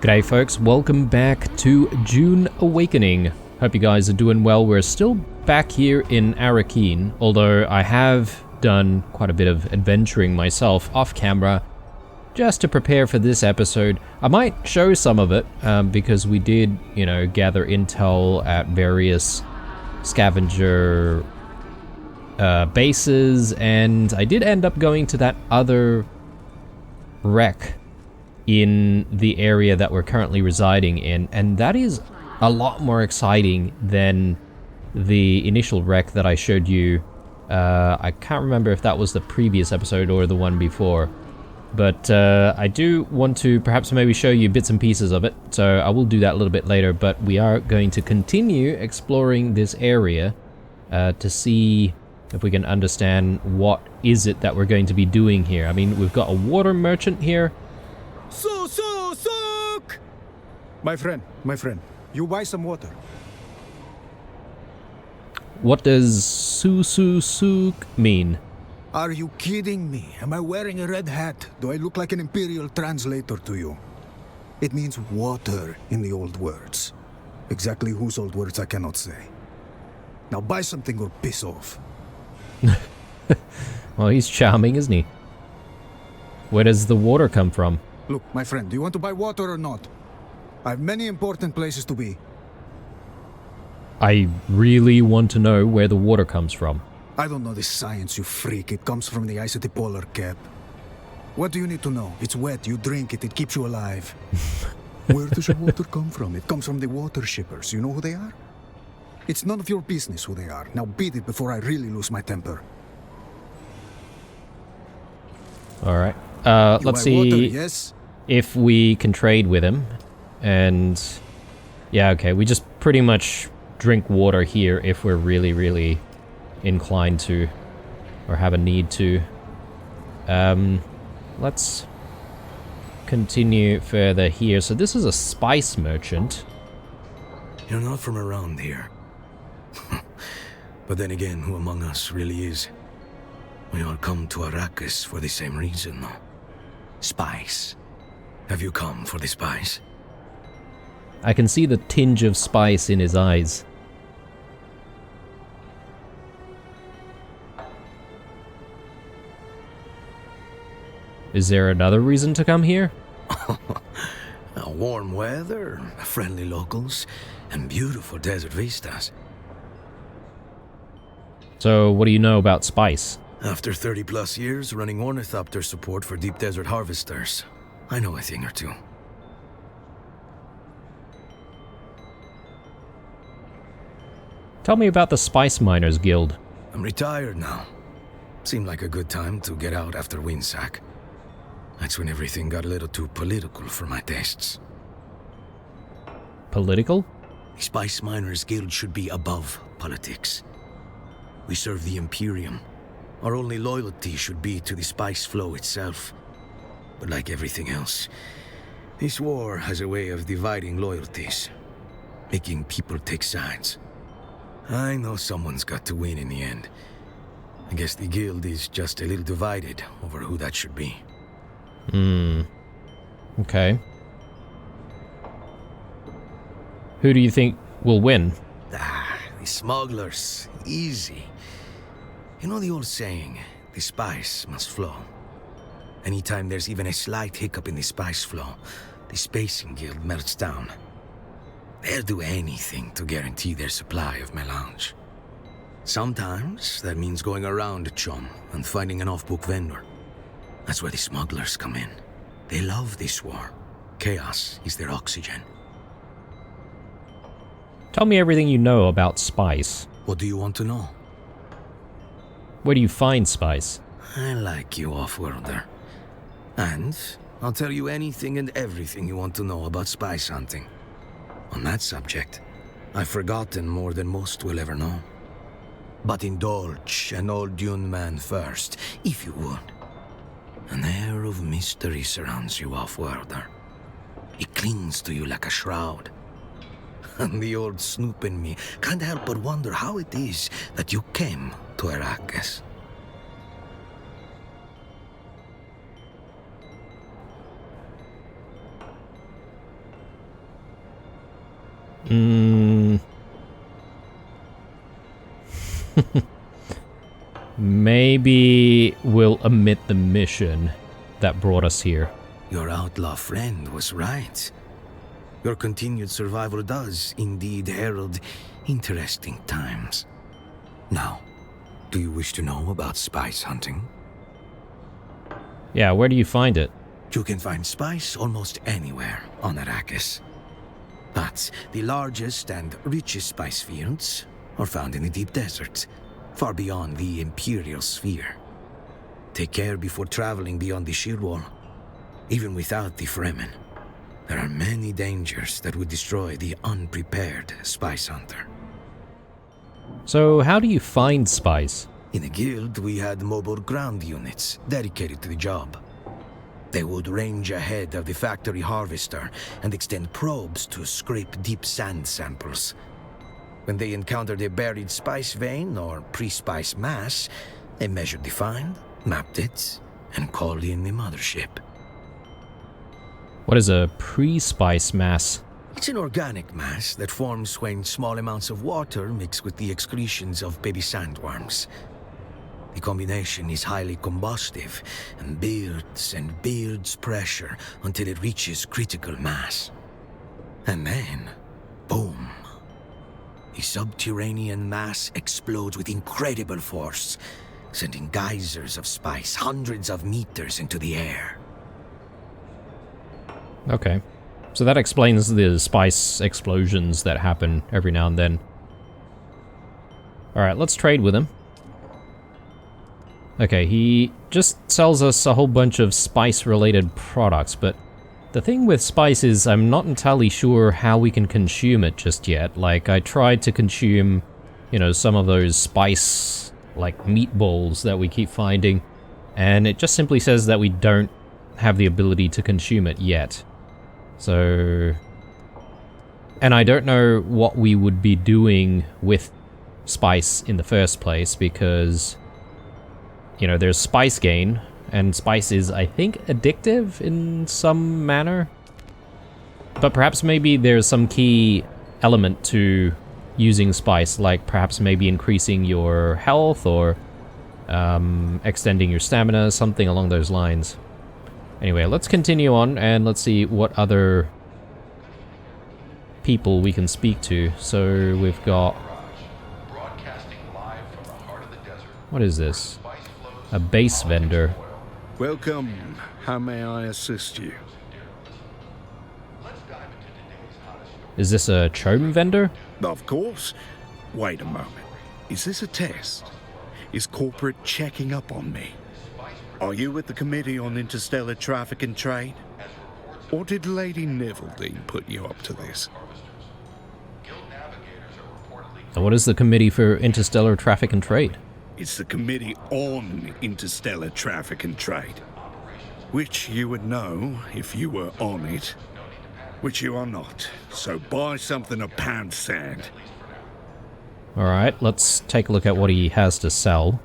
G'day folks, welcome back to Dune Awakening. Hope you guys are doing well. We're still back here in Arrakeen, although I have done quite a bit of adventuring myself off camera just to prepare for this episode. I might show some of it because we did, gather intel at various scavenger bases, and I did end up going to that other wreck in the area that we're currently residing in, and that is a lot more exciting than the initial wreck that I showed you. I can't remember if that was the previous episode or the one before, but I do want to perhaps maybe show you bits and pieces of it, so I will do that a little bit later. But we are going to continue exploring this area to see if we can understand what is it that we're going to be doing here. I mean, we've got a water merchant here. Sook! My friend, you buy some water. What does Sook mean? Are you kidding me? Am I wearing a red hat? Do I look like an imperial translator to you? It means water in the old words. Exactly whose old words I cannot say. Now buy something or piss off. Well, he's charming, isn't he? Where does the water come from? Look, my friend, do you want to buy water or not? I have many important places to be. I really want to know where the water comes from. I don't know this science, you freak. It comes from the ice at the polar cap. What do you need to know? It's wet, you drink it, it keeps you alive. Where does your water come from? It comes from the water shippers. You know who they are? It's none of your business who they are. Now beat it before I really lose my temper. Alright. Let's see water, yes? If we can trade with him. And yeah, okay, we just pretty much drink water here if we're really, really inclined to, or have a need to. Let's continue further here. So this is a spice merchant. You're not from around here. But then again, who among us really is? We all come to Arrakis for the same reason, though. Spice. Have you come for the spice? I can see the tinge of spice in his eyes. Is there another reason to come here? Warm weather, friendly locals, and beautiful desert vistas. So, what do you know about spice? After 30 plus years running ornithopter support for deep desert harvesters, I know a thing or two. Tell me about the Spice Miners Guild. I'm retired now. Seemed like a good time to get out after Windsack. That's when everything got a little too political for my tastes. Political? The Spice Miners Guild should be above politics. We serve the Imperium. Our only loyalty should be to the spice flow itself. But like everything else, this war has a way of dividing loyalties, making people take sides. I know someone's got to win in the end. I guess the guild is just a little divided over who that should be. Okay. Who do you think will win? The smugglers. Easy. You know the old saying, the spice must flow. Anytime there's even a slight hiccup in the spice flow, the Spacing Guild melts down. They'll do anything to guarantee their supply of melange. Sometimes that means going around a chum and finding an off-book vendor. That's where the smugglers come in. They love this war. Chaos is their oxygen. Tell me everything you know about spice. What do you want to know? Where do you find spice? I like you, off-worlder. And I'll tell you anything and everything you want to know about spice hunting. On that subject, I've forgotten more than most will ever know. But indulge an old Dune man first, if you would. An air of mystery surrounds you, off-worlder. It clings to you like a shroud. And the old snoop in me can't help but wonder how it is that you came to Arrakis. Hmm. Maybe we'll omit the mission that brought us here. Your outlaw friend was right. Your continued survival does indeed herald interesting times. Now, do you wish to know about spice hunting? Yeah, where do you find it? You can find spice almost anywhere on Arrakis. But the largest and richest spice fields are found in the deep desert, far beyond the Imperial sphere. Take care before traveling beyond the shield wall. Even without the Fremen, there are many dangers that would destroy the unprepared spice hunter. So how do you find spice? In the guild, we had mobile ground units dedicated to the job. They would range ahead of the factory harvester and extend probes to scrape deep sand samples. When they encountered a buried spice vein or pre-spice mass, they measured the find, mapped it, and called in the mothership. What is a pre-spice mass? It's an organic mass that forms when small amounts of water mix with the excretions of baby sandworms. The combination is highly combustive and builds pressure until it reaches critical mass. And then, boom. The subterranean mass explodes with incredible force, sending geysers of spice hundreds of meters into the air. Okay. So that explains the spice explosions that happen every now and then. Alright, let's trade with him. Okay, he just sells us a whole bunch of spice-related products, but the thing with spice is I'm not entirely sure how we can consume it just yet. Like, I tried to consume, you know, some of those spice, like, meatballs that we keep finding, and it just simply says that we don't have the ability to consume it yet. So... And I don't know what we would be doing with spice in the first place, because... You know, there's spice gain, and spice is, I think, addictive in some manner. But perhaps maybe there's some key element to using spice, like perhaps maybe increasing your health or extending your stamina, something along those lines. Anyway, let's continue on and let's see what other people we can speak to. So we've got... What is this? A base vendor. Welcome. How may I assist you? Is this a chome vendor? Of course. Wait a moment. Is this a test? Is corporate checking up on me? Are you with the Committee on Interstellar Traffic and Trade? Or did Lady Niveldine put you up to this? And what is the Committee for Interstellar Traffic and Trade? It's the Committee on Interstellar Traffic and Trade, which you would know if you were on it, which you are not. So buy something of pound sand. Alright, let's take a look at what he has to sell.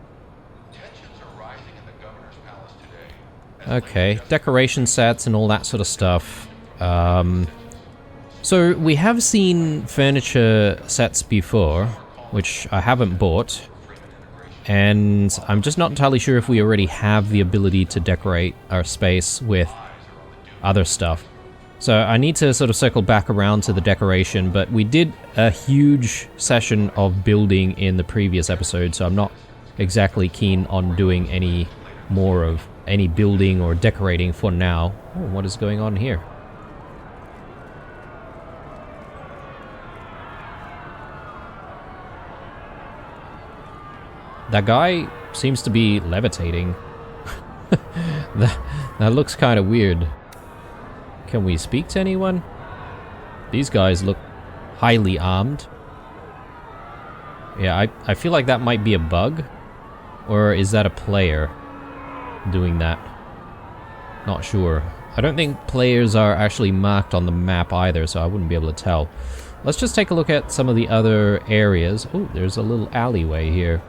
Okay, decoration sets and all that sort of stuff. So we have seen furniture sets before, which I haven't bought. And I'm just not entirely sure if we already have the ability to decorate our space with other stuff. So I need to sort of circle back around to the decoration, but we did a huge session of building in the previous episode, so I'm not exactly keen on doing any more of any building or decorating for now. Oh, what is going on here? That guy seems to be levitating. that looks kind of weird. Can we speak to anyone? These guys look highly armed. Yeah, I feel like that might be a bug. Or is that a player doing that? Not sure. I don't think players are actually marked on the map either, so I wouldn't be able to tell. Let's just take a look at some of the other areas. Oh, there's a little alleyway here.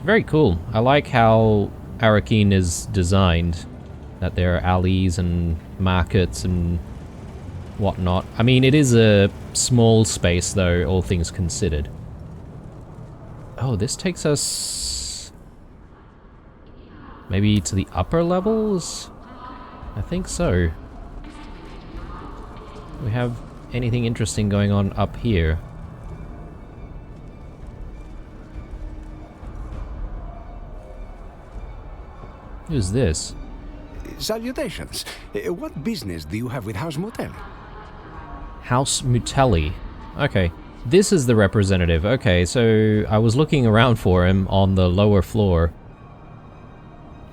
Very cool. I like how Arrakeen is designed. that there are alleys and markets and whatnot. I mean, it is a small space, though, all things considered. Oh, this takes us maybe to the upper levels? I think so. Do we have anything interesting going on up here? Who's this? Salutations. What business do you have with House Motel? House Mutelli. Okay. This is the representative. Okay, so I was looking around for him on the lower floor.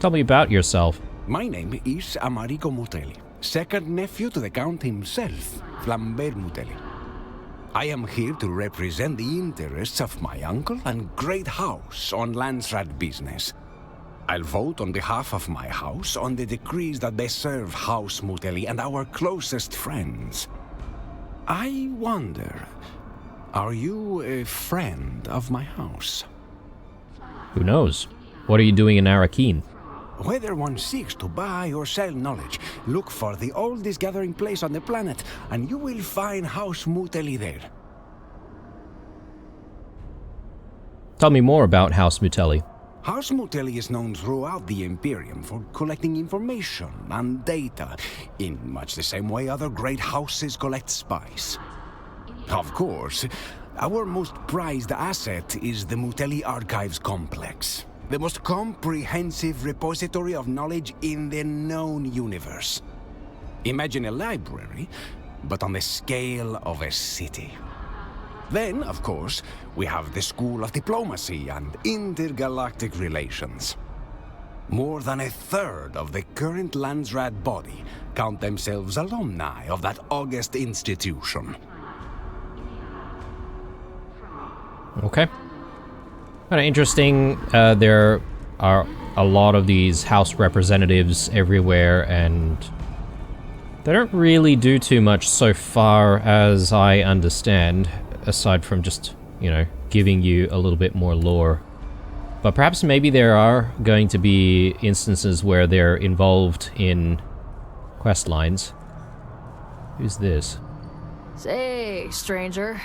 Tell me about yourself. My name is Americo Mutelli, second nephew to the Count himself, Flambert Mutelli. I am here to represent the interests of my uncle and great house on Landsrat business. I'll vote on behalf of my house on the decrees that best serve House Mutelli and our closest friends. I wonder, are you a friend of my house? Who knows? What are you doing in Arakeen? Whether one seeks to buy or sell knowledge, look for the oldest gathering place on the planet, and you will find House Mutelli there. Tell me more about House Mutelli. House Mutelli is known throughout the Imperium for collecting information and data, in much the same way other great houses collect spies. Of course, our most prized asset is the Mutelli Archives Complex, the most comprehensive repository of knowledge in the known universe. Imagine a library, but on the scale of a city. Then, of course, we have the School of Diplomacy and Intergalactic Relations. More than a third of the current Landsrat body count themselves alumni of that august institution. Okay. Kind of interesting. There are a lot of these house representatives everywhere, and they don't really do too much so far as I understand, aside from just, you know, giving you a little bit more lore. But perhaps maybe there are going to be instances where they're involved in quest lines. Who's this? Say, stranger,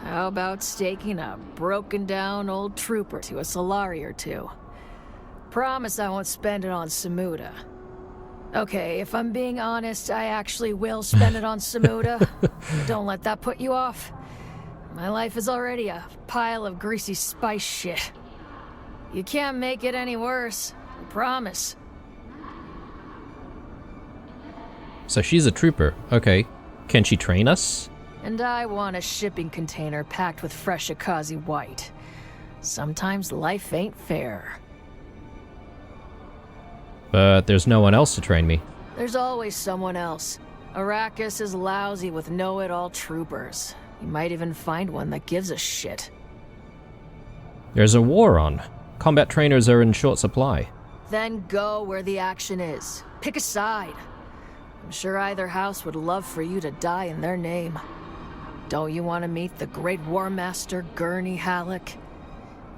how about staking a broken down old trooper to a Solari or two? Promise I won't spend it on Semuta. Okay, if I'm being honest, I actually will spend it on Semuta. Don't let that put you off. My life is already a pile of greasy spice shit. You can't make it any worse, I promise. So she's a trooper. Okay. Can she train us? And I want a shipping container packed with fresh Akazi white. Sometimes life ain't fair. But there's no one else to train me. There's always someone else. Arrakis is lousy with know-it-all troopers. You might even find one that gives a shit. There's a war on. Combat trainers are in short supply. Then go where the action is. Pick a side. I'm sure either house would love for you to die in their name. Don't you want to meet the great War Master Gurney Halleck?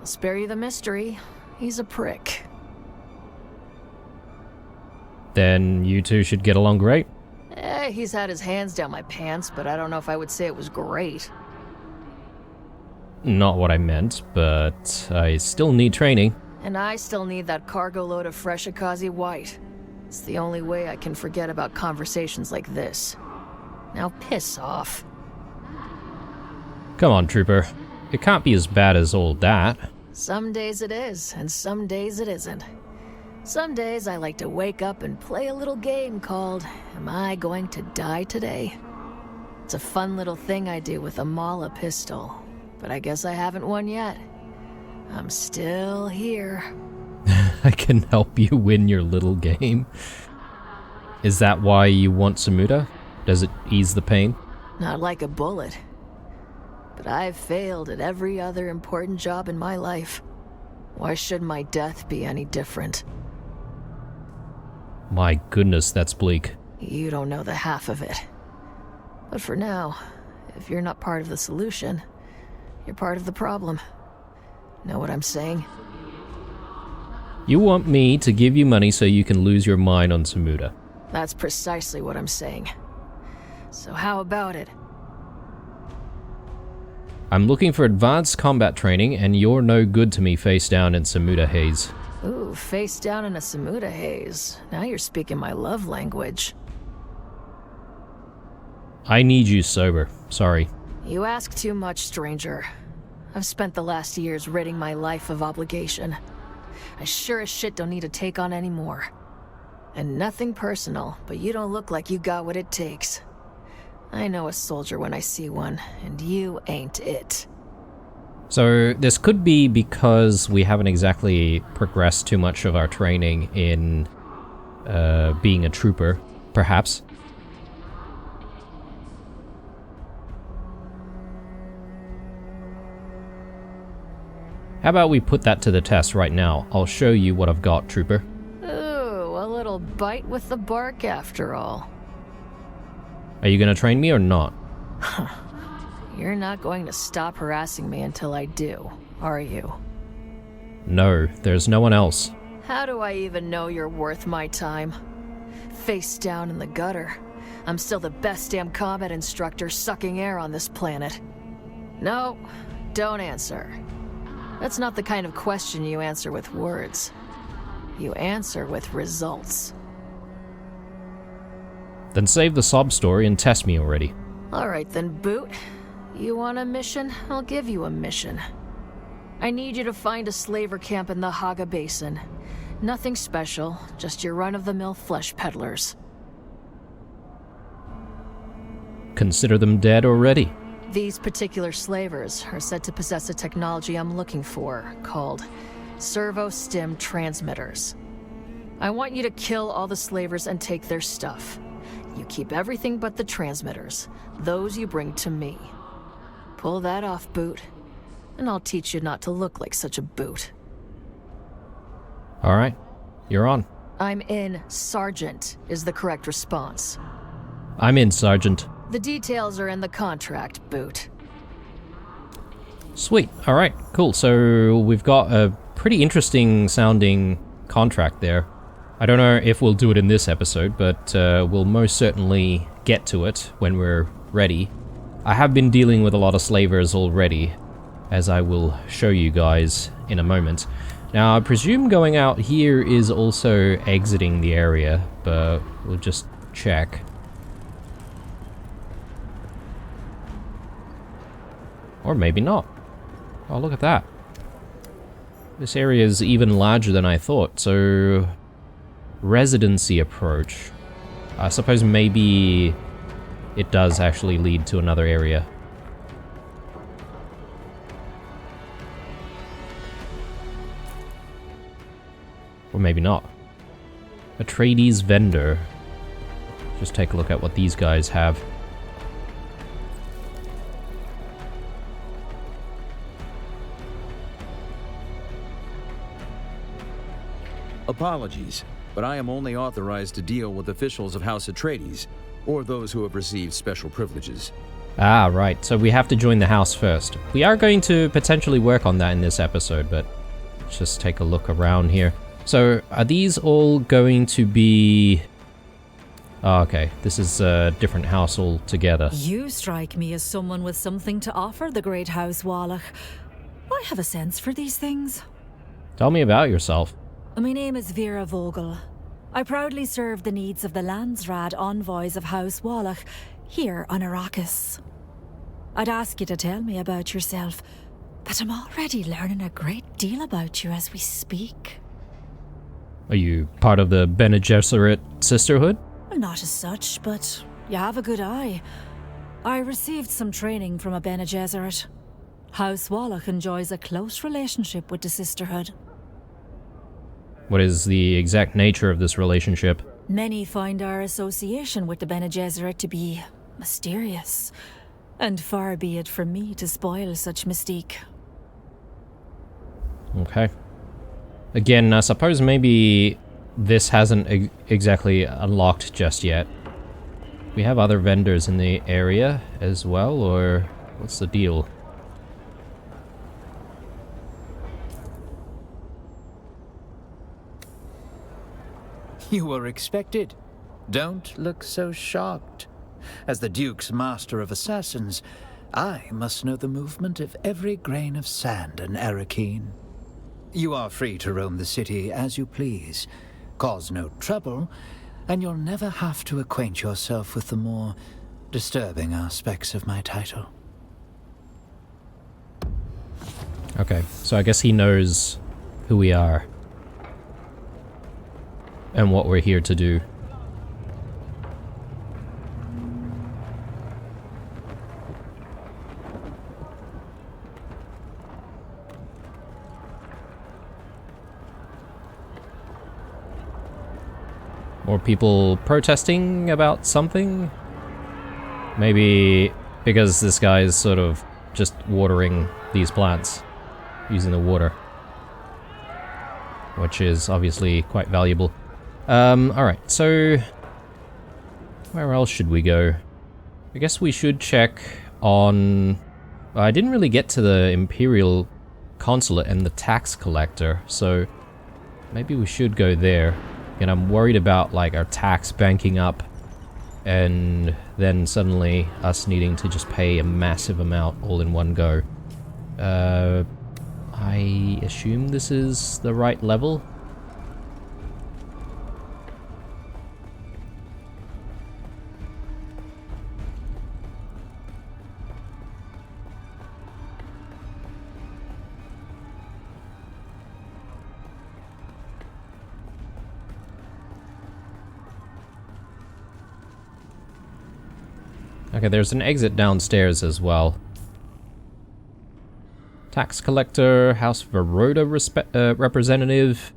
I'll spare you the mystery. He's a prick. Then you two should get along great. He's had his hands down my pants, but I don't know if I would say it was great. Not what I meant, but I still need training. And I still need that cargo load of fresh Akazi white. It's the only way I can forget about conversations like this. Now piss off. Come on, trooper. It can't be as bad as all that. Some days it is, and some days it isn't. Some days I like to wake up and play a little game called Am I Going to Die Today? It's a fun little thing I do with a Mala pistol, but I guess I haven't won yet. I'm still here. I can help you win your little game. Is that why you want Semuta? Does it ease the pain? Not like a bullet. But I've failed at every other important job in my life. Why should my death be any different? My goodness, that's bleak. You don't know the half of it. But for now, if you're not part of the solution, you're part of the problem. Know what I'm saying? You want me to give you money so you can lose your mind on Semuta. That's precisely what I'm saying. So how about it? I'm looking for advanced combat training, and you're no good to me face down in Semuta haze. Ooh, face down in a Semuta haze. Now you're speaking my love language. I need you sober. Sorry. You ask too much, stranger. I've spent the last years ridding my life of obligation. I sure as shit don't need to take on any more. And nothing personal, but you don't look like you got what it takes. I know a soldier when I see one, and you ain't it. So this could be because we haven't exactly progressed too much of our training in being a trooper, perhaps. How about we put that to the test right now? I'll show you what I've got, trooper. Ooh, a little bite with the bark after all. Are you gonna train me or not? You're not going to stop harassing me until I do, are you? No, there's no one else. How do I even know you're worth my time? Face down in the gutter. I'm still the best damn combat instructor sucking air on this planet. No, don't answer. That's not the kind of question you answer with words. You answer with results. Then save the sob story and test me already. Alright then, Boot. You want a mission? I'll give you a mission. I need you to find a slaver camp in the Haga Basin. Nothing special, just your run-of-the-mill flesh peddlers. Consider them dead already. These particular slavers are said to possess a technology I'm looking for, called servo-stim transmitters. I want you to kill all the slavers and take their stuff. You keep everything but the transmitters. Those you bring to me. Pull that off, Boot, and I'll teach you not to look like such a boot. Alright, you're on. I'm in, Sergeant, is the correct response. I'm in, Sergeant. The details are in the contract, Boot. Sweet. Alright, cool. So we've got a pretty interesting sounding contract there. I don't know if we'll do it in this episode, but we'll most certainly get to it when we're ready. I have been dealing with a lot of slavers already, as I will show you guys in a moment. Now, I presume going out here is also exiting the area, but we'll just check. Or maybe not. Oh, look at that. This area is even larger than I thought, so... Residency approach. I suppose maybe it does actually lead to another area. Or maybe not. Atreides vendor. Just take a look at what these guys have. Apologies, but I am only authorized to deal with officials of House Atreides, or those who have received special privileges. Ah, right. So we have to join the house first. We are going to potentially work on that in this episode, but let's just take a look around here. So, are these all going to be... Oh, okay. This is a different house altogether. You strike me as someone with something to offer the great House Wallach. I have a sense for these things. Tell me about yourself. My name is Vera Vogel. I proudly serve the needs of the Landsraad envoys of House Wallach here on Arrakis. I'd ask you to tell me about yourself, but I'm already learning a great deal about you as we speak. Are you part of the Bene Gesserit Sisterhood? Not as such, but you have a good eye. I received some training from a Bene Gesserit. House Wallach enjoys a close relationship with the Sisterhood. What is the exact nature of this relationship? Many find our association with the Bene Gesserit to be mysterious, and far be it from me to spoil such mystique. Okay. Again, I suppose maybe this hasn't exactly unlocked just yet. We have other vendors in the area as well, or what's the deal? You were expected. Don't look so shocked. As the Duke's master of assassins, I must know the movement of every grain of sand in Arrakeen. You are free to roam the city as you please. Cause no trouble, and you'll never have to acquaint yourself with the more disturbing aspects of my title. Okay, so I guess he knows who we are. And what we're here to do. More people protesting about something? Maybe because this guy is sort of just watering these plants, using the water. Which is obviously quite valuable. Alright, so where else should we go? I guess we should check on... I didn't really get to the Imperial Consulate and the tax collector, so maybe we should go there. And I'm worried about like our tax banking up and then suddenly us needing to just pay a massive amount all in one go. I assume this is the right level? Okay, there's an exit downstairs as well. Tax collector, House Veroda representative,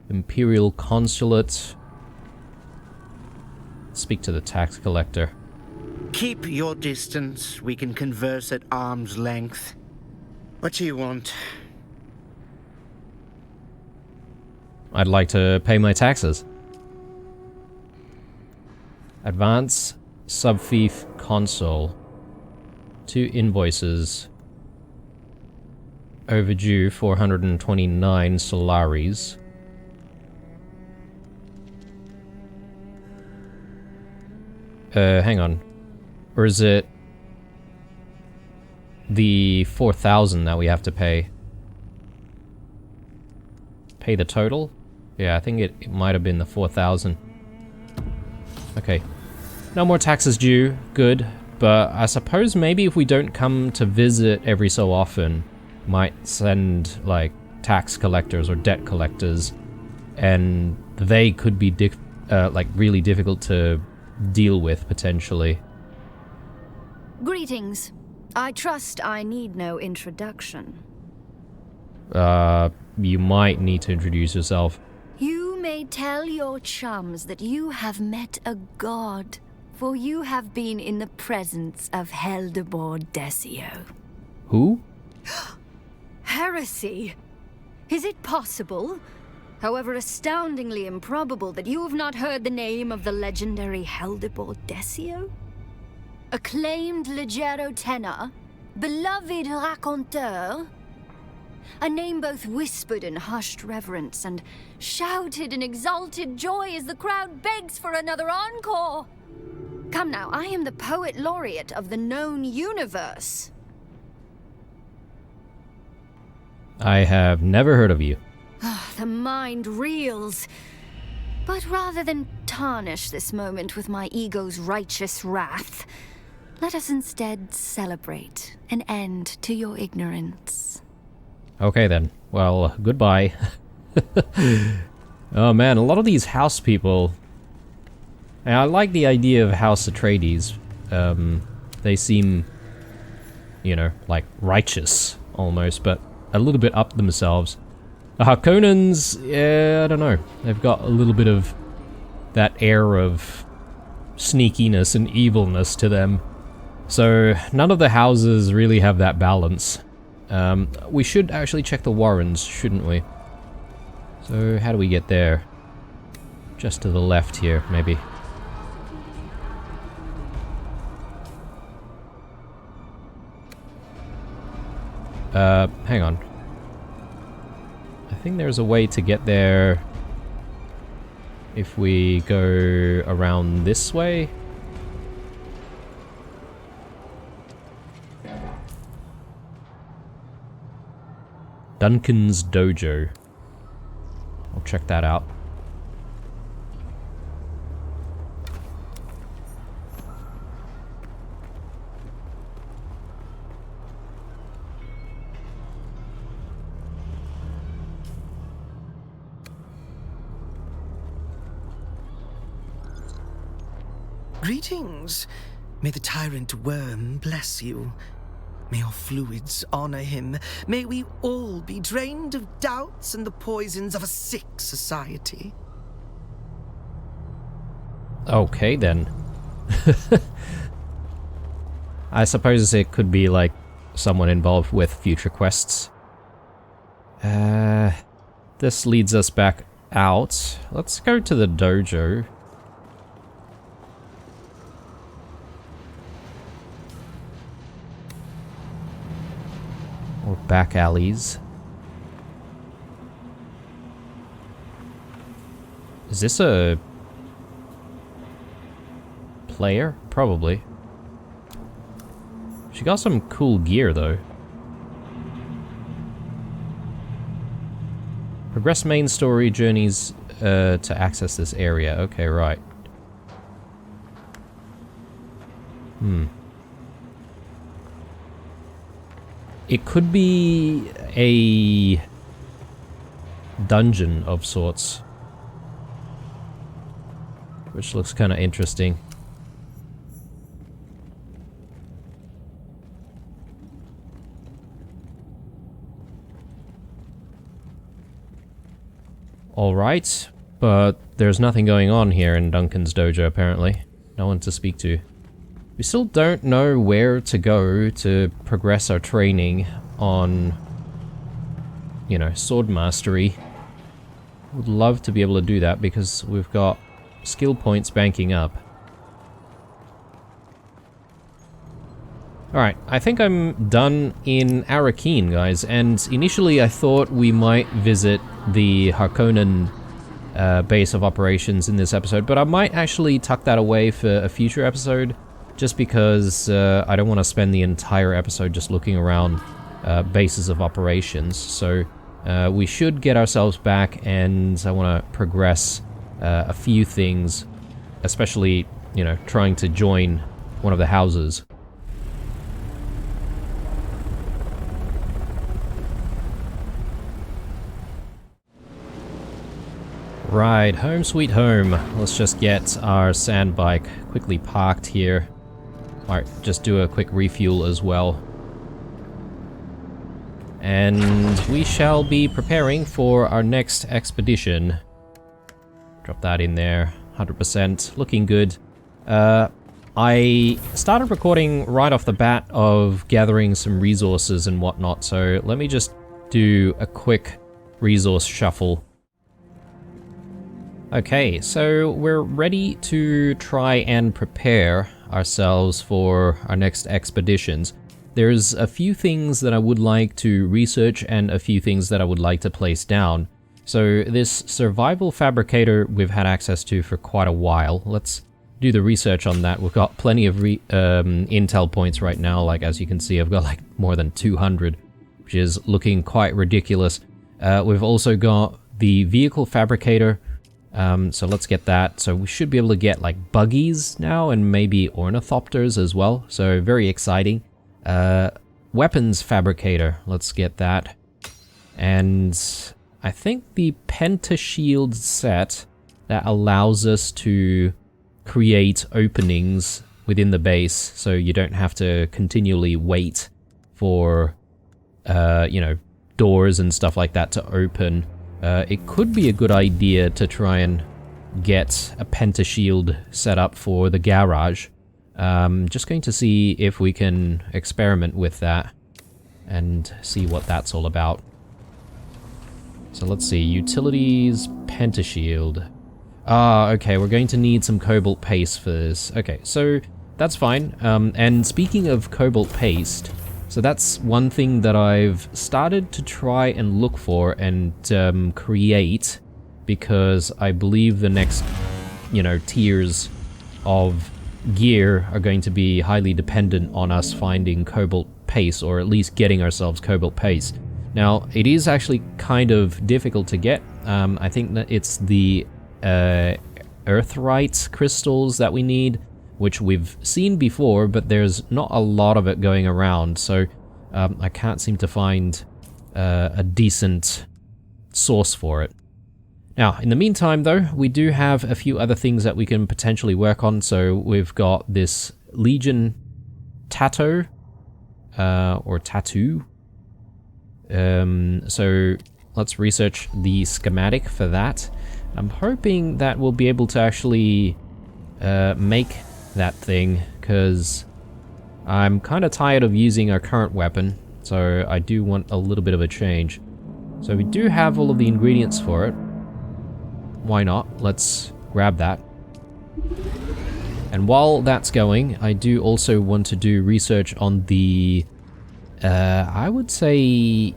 Imperial Consulate. Speak to the tax collector. Keep your distance. We can converse at arm's length. What do you want? I'd like to pay my taxes. Advance Subfief console. 2 invoices. Overdue 429 Solaris. Hang on. Or is it the 4,000 that we have to pay? Pay the total? Yeah, I think it might have been the 4,000. Okay. No more taxes due. Good. But I suppose maybe if we don't come to visit every so often, might send, like, tax collectors or debt collectors, and they could be, like, really difficult to deal with, potentially. Greetings. I trust I need no introduction. You might need to introduce yourself. You may tell your chums that you have met a god, for you have been in the presence of Heldebor Desio. Who? Heresy! Is it possible, however astoundingly improbable, that you have not heard the name of the legendary Heldebor Desio? Acclaimed leggero tenor, beloved raconteur, a name both whispered in hushed reverence and shouted in exalted joy as the crowd begs for another encore. Come now, I am the poet laureate of the known universe. I have never heard of you. The mind reels. But rather than tarnish this moment with my ego's righteous wrath, let us instead celebrate an end to your ignorance. Okay then. Well, goodbye. Oh man, a lot of these house people... And I like the idea of House Atreides. They seem, you know, like righteous almost, but a little bit up themselves. The Harkonnens, yeah, I don't know. They've got a little bit of that air of sneakiness and evilness to them. So none of the houses really have that balance. We should actually check the Warrens, shouldn't we? So how do we get there? Just to the left here, maybe. Hang on. I think there's a way to get there if we go around this way. Duncan's Dojo. I'll check that out. Greetings. May the tyrant worm bless you. May our fluids honor him. May we all be drained of doubts and the poisons of a sick society. Okay, then. I suppose it could be like someone involved with future quests. This leads us back out. Let's go to the dojo. Or back alleys. Is this a player? Probably. She got some cool gear though. Progress main story journeys to access this area. Okay, right. It could be a dungeon of sorts, which looks kind of interesting. Alright, but there's nothing going on here in Duncan's dojo apparently. No one to speak to. We still don't know where to go to progress our training on, you know, sword mastery. Would love to be able to do that because we've got skill points banking up. Alright, I think I'm done in Arakeen, guys, and initially I thought we might visit the Harkonnen base of operations in this episode, but I might actually tuck that away for a future episode, just because I don't want to spend the entire episode just looking around bases of operations. So we should get ourselves back, and I want to progress a few things, especially, you know, trying to join one of the houses. Right, home sweet home. Let's just get our sand bike quickly parked here. Alright, just do a quick refuel as well. And we shall be preparing for our next expedition. Drop that in there, 100%, looking good. I started recording right off the bat of gathering some resources and whatnot, so let me just do a quick resource shuffle. Okay, so we're ready to try and prepare ourselves for our next expeditions. There's a few things that I would like to research and a few things that I would like to place down. So this survival fabricator we've had access to for quite a while. Let's do the research on that. We've got plenty of intel points right now. Like, as you can see, I've got like more than 200, which is looking quite ridiculous. We've also got the vehicle fabricator. So let's get that. So we should be able to get like buggies now and maybe ornithopters as well. So very exciting. Weapons fabricator. Let's get that. And I think the pentashield set that allows us to create openings within the base, so you don't have to continually wait for, you know, doors and stuff like that to open. It could be a good idea to try and get a pentashield set up for the garage. Just going to see if we can experiment with that and see what that's all about. So let's see, utilities, pentashield. Okay, we're going to need some cobalt paste for this. Okay, so that's fine. And speaking of cobalt paste, so that's one thing that I've started to try and look for and create because I believe the next, you know, tiers of gear are going to be highly dependent on us finding cobalt paste, or at least getting ourselves cobalt paste. Now, it is actually kind of difficult to get. I think that it's the earthite crystals that we need, which we've seen before, but there's not a lot of it going around, so I can't seem to find a decent source for it. Now, in the meantime, though, we do have a few other things that we can potentially work on. So we've got this Legion Tattoo, or Tattoo. So let's research the schematic for that. I'm hoping that we'll be able to actually make that thing, because I'm kind of tired of using our current weapon, so I do want a little bit of a change. So we do have all of the ingredients for it. Why not? Let's grab that. And while that's going, I do also want to do research on the, I would say,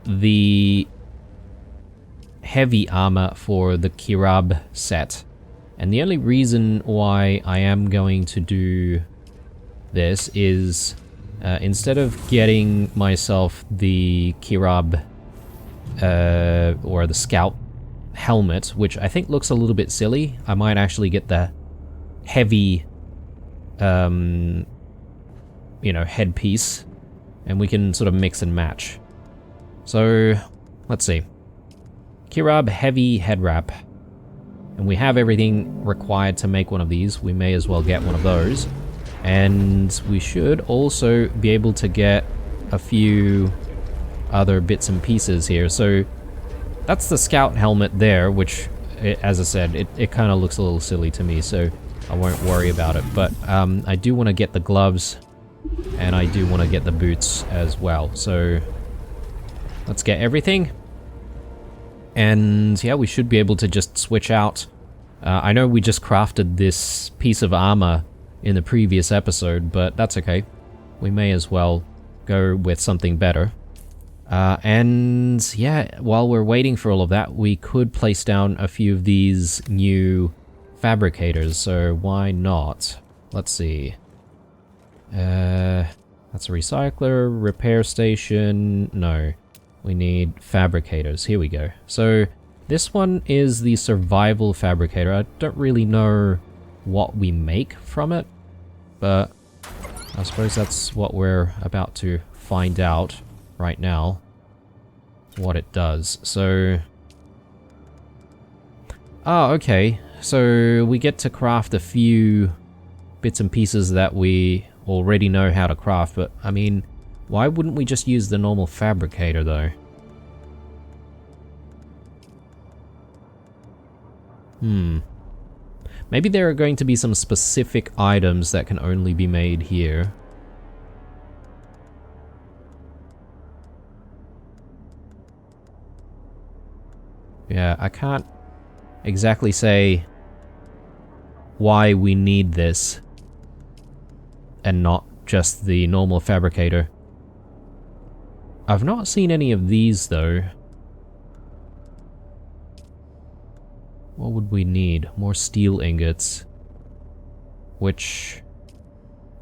the heavy armor for the Kirab set. And the only reason why I am going to do this is, instead of getting myself the Kirab, or the Scout helmet, which I think looks a little bit silly, I might actually get the heavy, you know, headpiece, and we can sort of mix and match. So, let's see. Kirab heavy head wrap. And we have everything required to make one of these. We may as well get one of those. And we should also be able to get a few other bits and pieces here. So, that's the Scout helmet there, which, as I said, it kind of looks a little silly to me, so I won't worry about it. But I do want to get the gloves, and I do want to get the boots as well. So let's get everything. And yeah, we should be able to just switch out. I know we just crafted this piece of armor in the previous episode, but that's okay. We may as well go with something better. And yeah, while we're waiting for all of that, we could place down a few of these new fabricators, so why not? Let's see. That's a recycler, repair station, no. We need fabricators, here we go. So, this one is the survival fabricator. I don't really know what we make from it, but I suppose that's what we're about to find out right now, what it does. So, okay, so we get to craft a few bits and pieces that we already know how to craft, but I mean, why wouldn't we just use the normal fabricator though? Maybe there are going to be some specific items that can only be made here. Yeah, I can't exactly say why we need this and not just the normal fabricator. I've not seen any of these though. What would we need? More steel ingots, which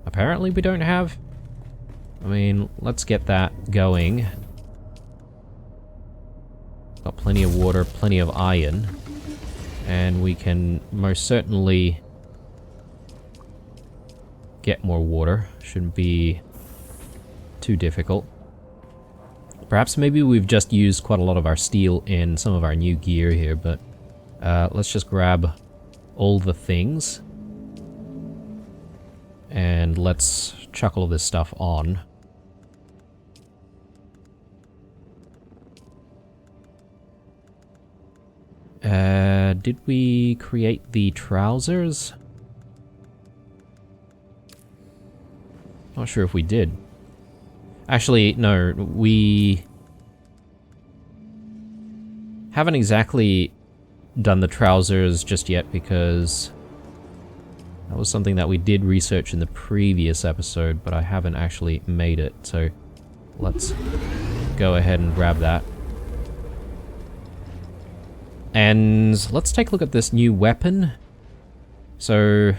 apparently we don't have. I mean, let's get that going. Got plenty of water, plenty of iron, and we can most certainly get more water. Shouldn't be too difficult. Perhaps maybe we've just used quite a lot of our steel in some of our new gear here, but let's just grab all the things and let's chuck all this stuff on. Did we create the trousers? Not sure if we did. Actually, no, we haven't exactly done the trousers just yet because that was something that we did research in the previous episode, but I haven't actually made it, so let's go ahead and grab that. And let's take a look at this new weapon. So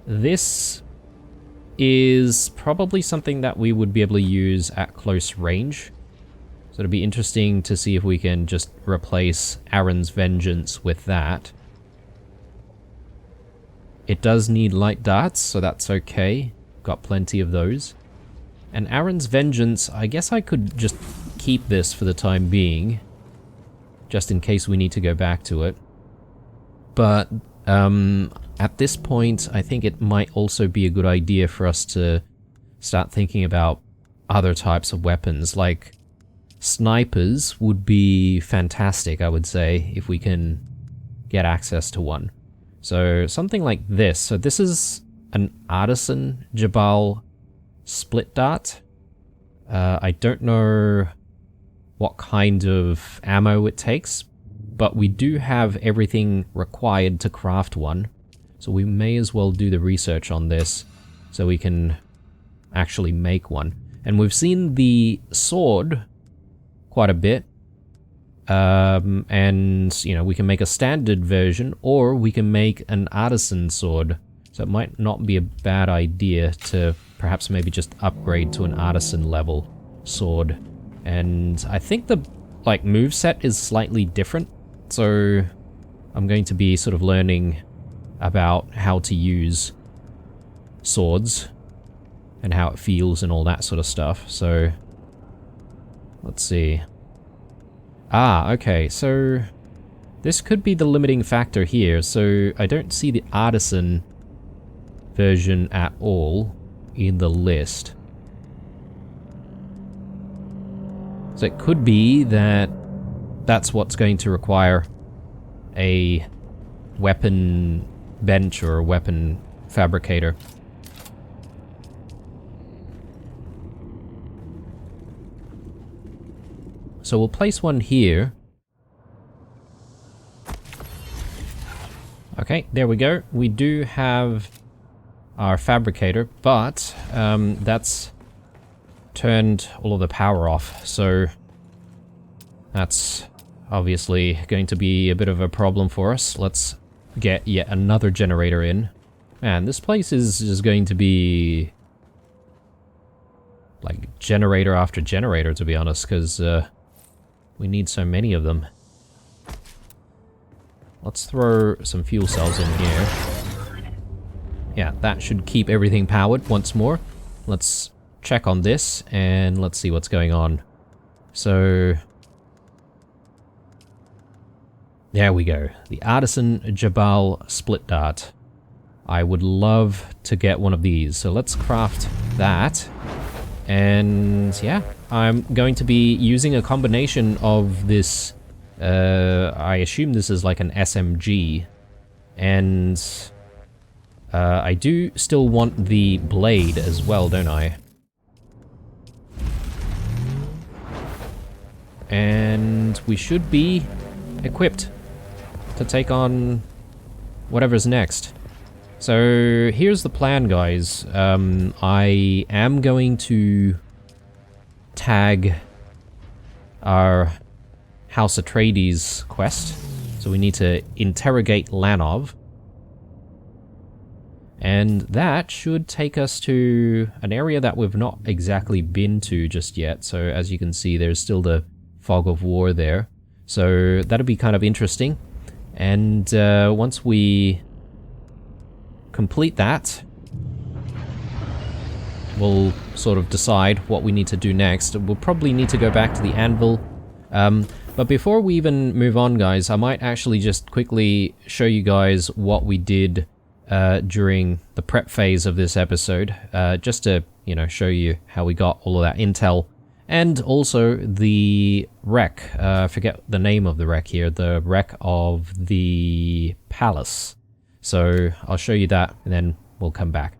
this is probably something that we would be able to use at close range. So it'll be interesting to see if we can just replace Aaron's Vengeance with that. It does need light darts, so that's okay. Got plenty of those. And Aaron's Vengeance, I guess I could just keep this for the time being, just in case we need to go back to it. But at this point, I think it might also be a good idea for us to start thinking about other types of weapons. Like, snipers would be fantastic, I would say, if we can get access to one. So something like this. So this is an Artisan Jabal split dart. I don't know what kind of ammo it takes, but we do have everything required to craft one. So we may as well do the research on this so we can actually make one. And we've seen the sword quite a bit. And, you know, we can make a standard version, or we can make an artisan sword. So it might not be a bad idea to perhaps maybe just upgrade to an artisan level sword. And I think the, like, moveset is slightly different. So I'm going to be sort of learning about how to use swords and how it feels and all that sort of stuff. So let's see. Ah, okay, so this could be the limiting factor here. So I don't see the artisan version at all in the list. So it could be that that's what's going to require a weapon bench or a weapon fabricator. So we'll place one here. Okay, there we go. We do have our fabricator, but that's turned all of the power off, so that's obviously going to be a bit of a problem for us. Let's get yet another generator in. Man, this place is just going to be like generator after generator, to be honest, because we need so many of them. Let's throw some fuel cells in here. Yeah, that should keep everything powered once more. Let's check on this and let's see what's going on. So there we go. The Artisan Jabal split dart. I would love to get one of these. So let's craft that. And yeah, I'm going to be using a combination of this, I assume this is like an SMG, and I do still want the blade as well, don't I? And we should be equipped to take on whatever's next. So here's the plan, guys. I am going to tag our House Atreides quest. So we need to interrogate Lanov. And that should take us to an area that we've not exactly been to just yet. So as you can see, there's still the fog of war there. So that'll be kind of interesting. And once we complete that, we'll sort of decide what we need to do next. We'll probably need to go back to the anvil. But before we even move on, guys, I might actually just quickly show you guys what we did during the prep phase of this episode, just to, you know, show you how we got all of that intel. And also the wreck, I forget the name of the wreck here, the wreck of the palace. So I'll show you that and then we'll come back.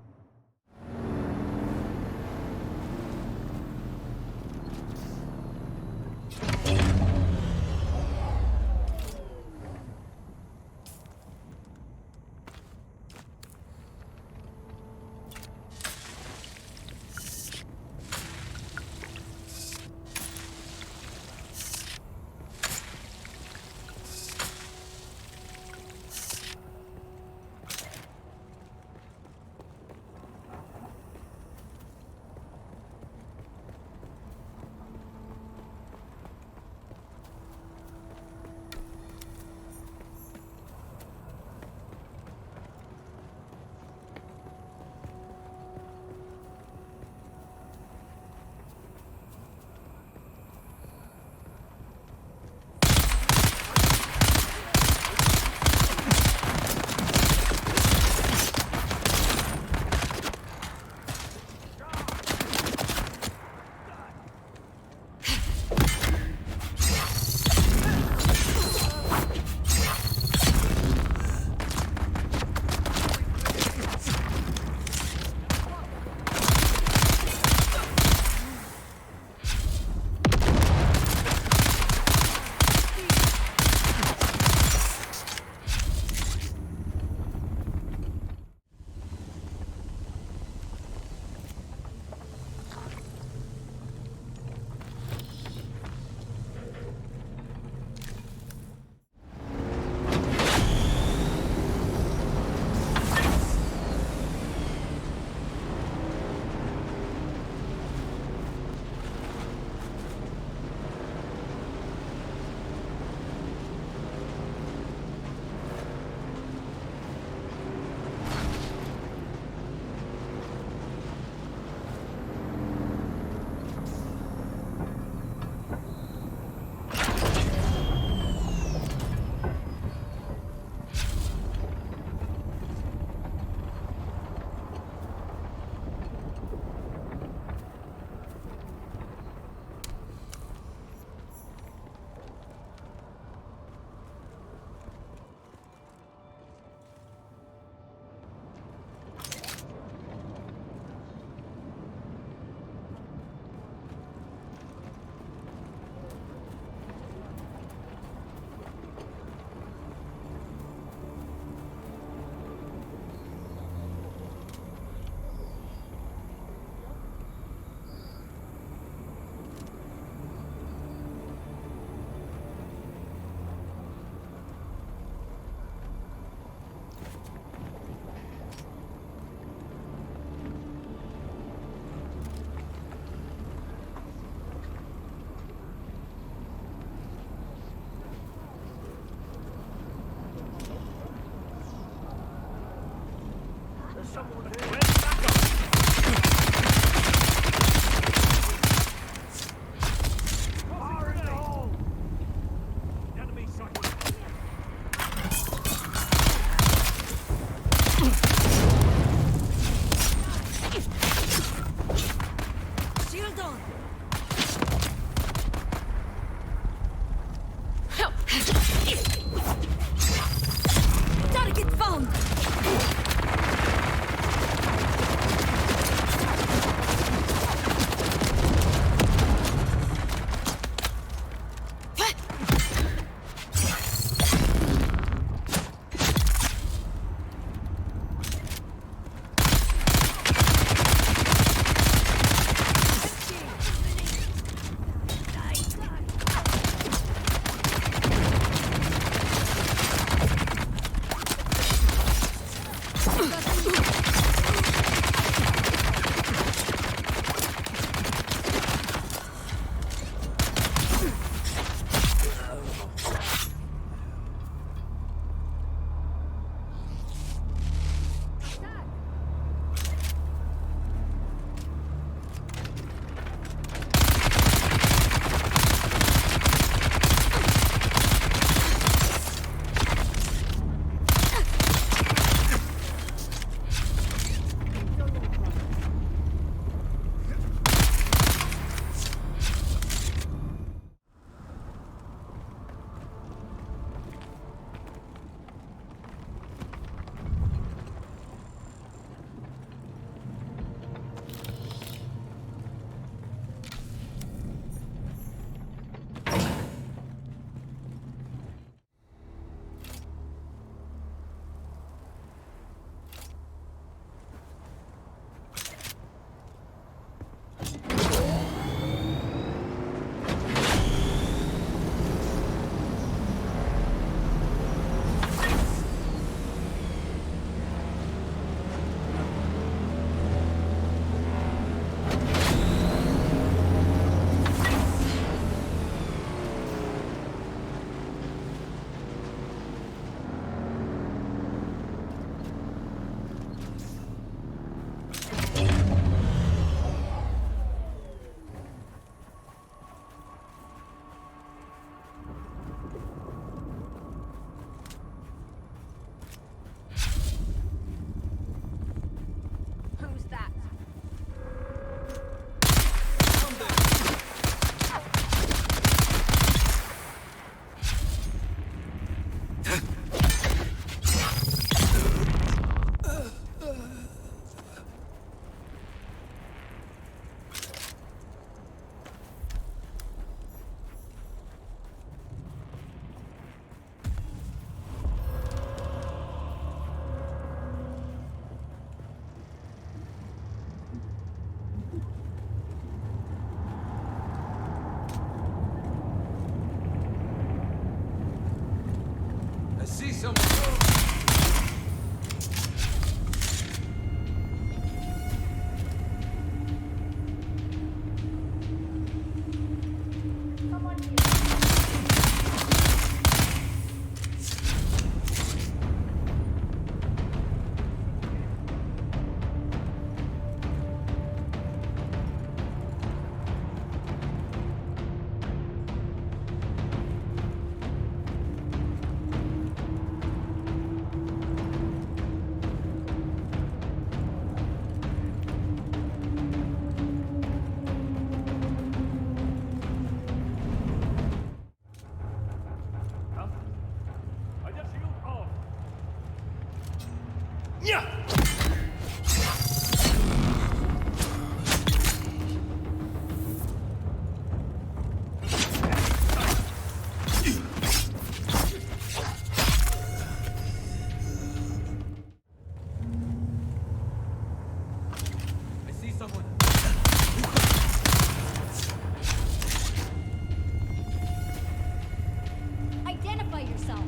Identify yourself.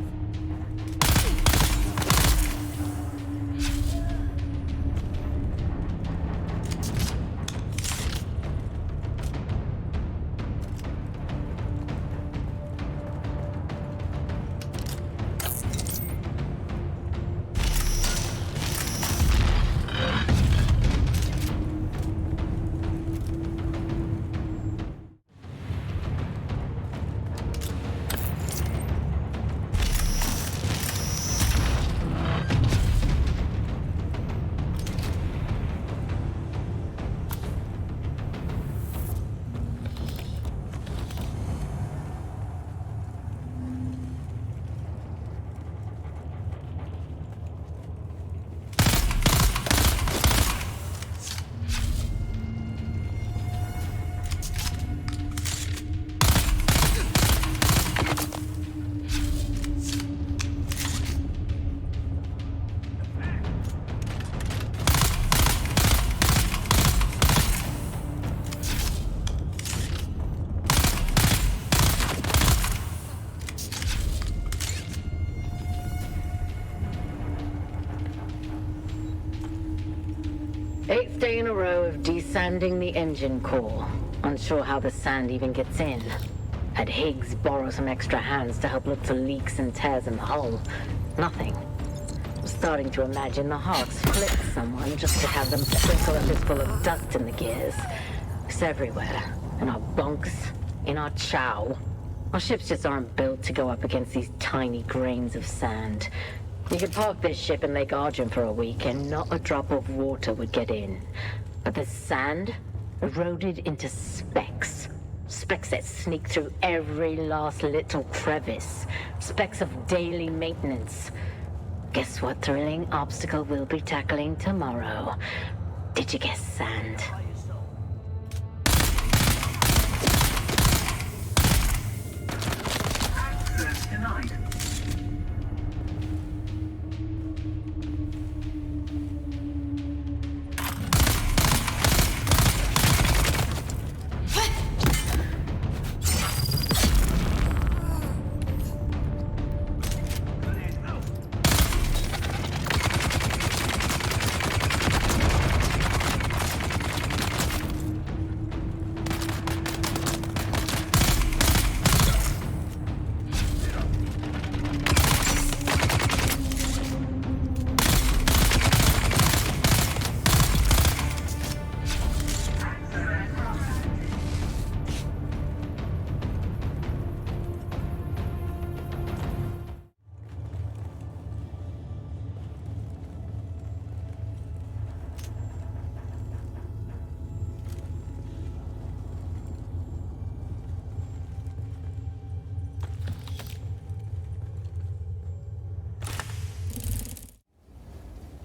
8th day in a row of desanding the engine core. Unsure how the sand even gets in. Had Higgs borrow some extra hands to help look for leaks and tears in the hull. Nothing. Was starting to imagine the Hawks flipped someone just to have them sprinkle a fistful of dust in the gears. It's everywhere. In our bunks, in our chow. Our ships just aren't built to go up against these tiny grains of sand. You could park this ship in Lake Argent for a week and not a drop of water would get in. But the sand eroded into specks. Specks that sneak through every last little crevice. Specks of daily maintenance. Guess what thrilling obstacle we'll be tackling tomorrow? Did you guess sand?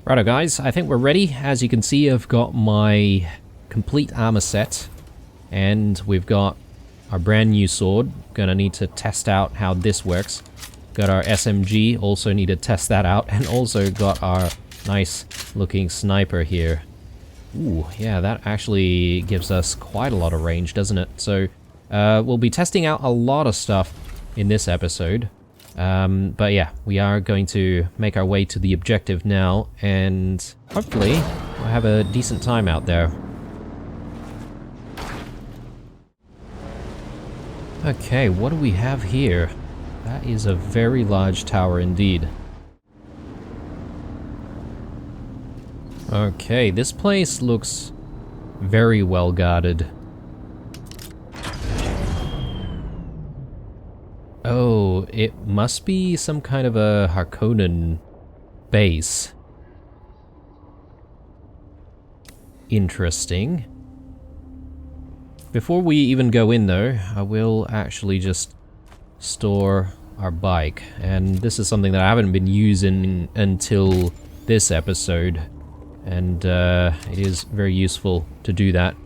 Righto guys, I think we're ready. As you can see, I've got my complete armor set, and we've got our brand new sword. Gonna need to test out how this works. Got our SMG, also need to test that out, and also got our nice looking sniper here. Ooh, yeah, that actually gives us quite a lot of range, doesn't it? So, we'll be testing out a lot of stuff in this episode. But yeah, we are going to make our way to the objective now, and hopefully we'll have a decent time out there. Okay, what do we have here? That is a very large tower indeed. Okay, this place looks very well guarded. Oh, it must be some kind of a Harkonnen base. Interesting. Before we even go in though, I will actually just store our bike. And this is something that I haven't been using until this episode. And it is very useful to do that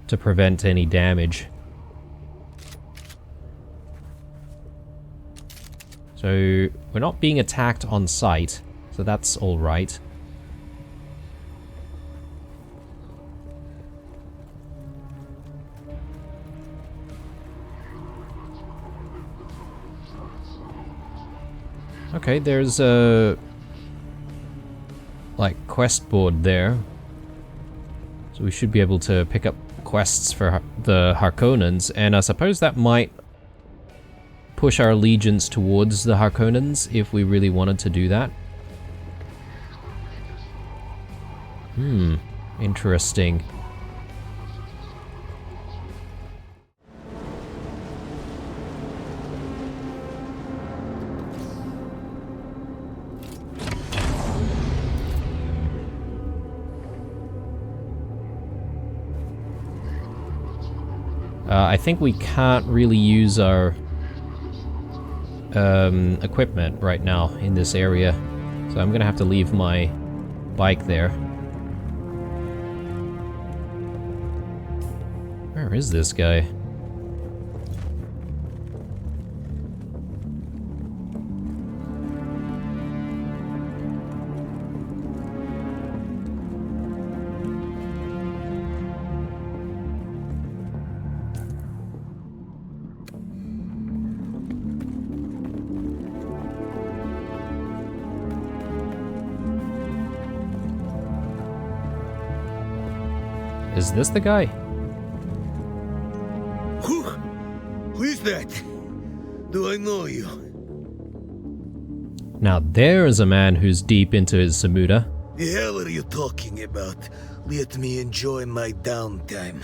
to prevent any damage. So, we're not being attacked on sight, so that's alright. Okay, there's a like quest board there. So we should be able to pick up quests for the Harkonnens, and I suppose that might push our allegiance towards the Harkonnens if we really wanted to do that. Interesting. I think we can't really use our equipment right now in this area, so I'm gonna have to leave my bike there. Where is this guy? Is this the guy? Who is that? Do I know you? Now there's a man who's deep into his Semuta. The hell are you talking about? Let me enjoy my downtime.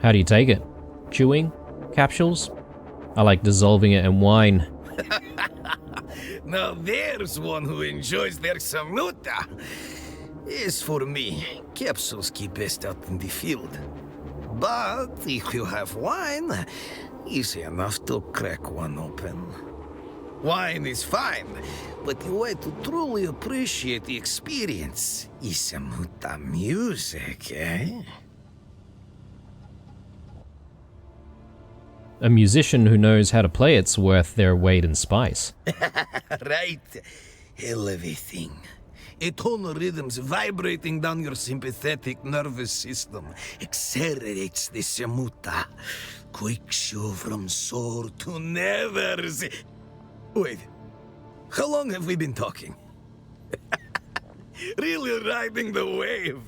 How do you take it? Chewing? Capsules? I like dissolving it in wine. Now there's one who enjoys their Semuta. As for me, capsules keep best out in the field. But if you have wine, easy enough to crack one open. Wine is fine, but the way to truly appreciate the experience is Semuta music, eh? A musician who knows how to play it's worth their weight in spice. Right. Hell of a thing. A tonal rhythms vibrating down your sympathetic nervous system accelerates the Semuta, quakes you from sore to never. Wait, how long have we been talking? Really riding the wave.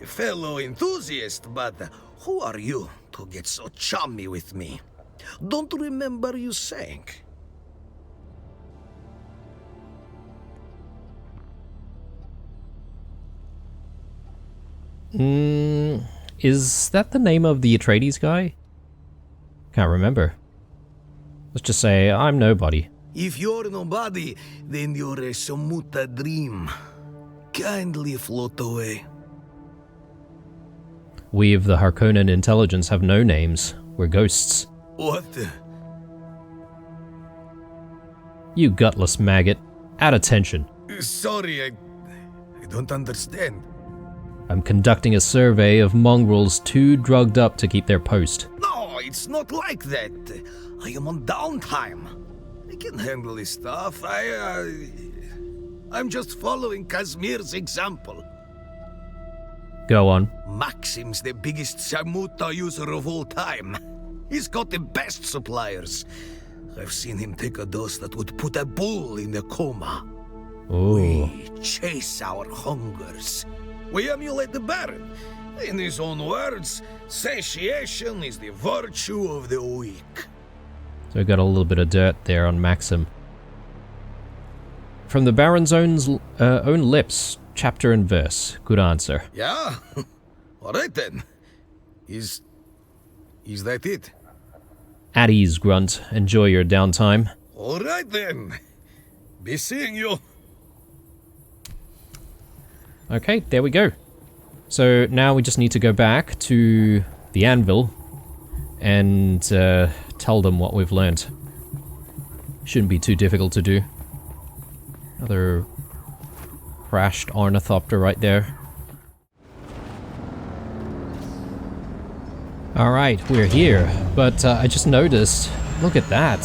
A fellow enthusiast, but who are you to get so chummy with me? Don't remember you saying. Is that the name of the Atreides guy? Can't remember. Let's just say I'm nobody. If you're nobody, then you're a Semuta dream. Kindly float away. We of the Harkonnen intelligence have no names. We're ghosts. What? You gutless maggot. At attention. Sorry, I don't understand. I'm conducting a survey of mongrels too drugged up to keep their post. No, it's not like that. I am on downtime. I can handle this stuff. I'm just following Kazmir's example. Go on. Maxim's the biggest Semuta user of all time. He's got the best suppliers. I've seen him take a dose that would put a bull in a coma. Ooh. We chase our hungers. We emulate the Baron. In his own words, satiation is the virtue of the weak. So we got a little bit of dirt there on Maxim. From the Baron's own lips, chapter and verse. Good answer. Yeah? Alright then. Is that it? At ease, Grunt. Enjoy your downtime. Alright then. Be seeing you. Okay, there we go. So now we just need to go back to the anvil and tell them what we've learned. Shouldn't be too difficult to do. Another crashed ornithopter right there. Alright, we're here, but I just noticed, look at that.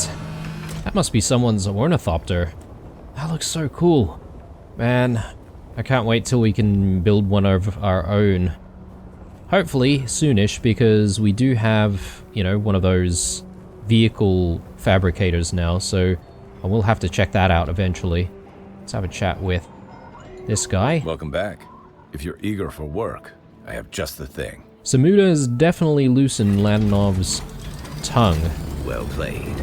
That must be someone's ornithopter. That looks so cool. Man, I can't wait till we can build one of our own. Hopefully soonish, because we do have, you know, one of those vehicle fabricators now, so I will have to check that out eventually. Let's have a chat with this guy. Welcome back. If you're eager for work, I have just the thing. Semuta has definitely loosened Ladanov's tongue. Well played.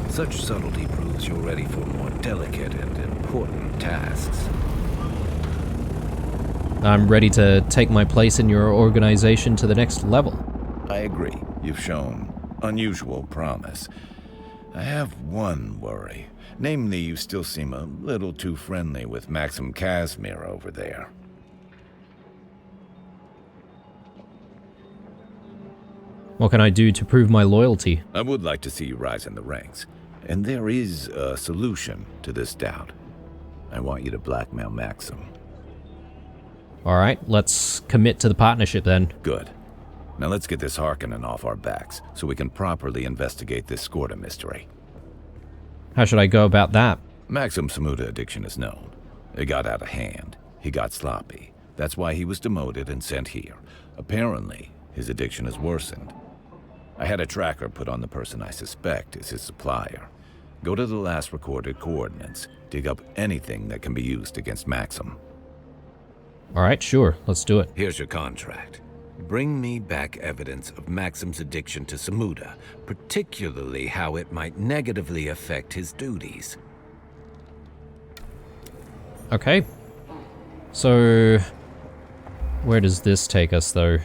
Such subtlety proves you're ready for more delicate and important tasks. I'm ready to take my place in your organization to the next level. I agree. You've shown unusual promise. I have one worry. Namely, you still seem a little too friendly with Maxim Kazmir over there. What can I do to prove my loyalty? I would like to see you rise in the ranks. And there is a solution to this doubt. I want you to blackmail Maxim. Alright, let's commit to the partnership then. Good. Now let's get this Harkonnen off our backs, so we can properly investigate this Skorda mystery. How should I go about that? Maxim's Semuta addiction is known. It got out of hand. He got sloppy. That's why he was demoted and sent here. Apparently, his addiction has worsened. I had a tracker put on the person I suspect is his supplier. Go to the last recorded coordinates. Dig up anything that can be used against Maxim. Alright, sure. Let's do it. Here's your contract. Bring me back evidence of Maxim's addiction to Semuta, particularly how it might negatively affect his duties. Okay. So, where does this take us, though?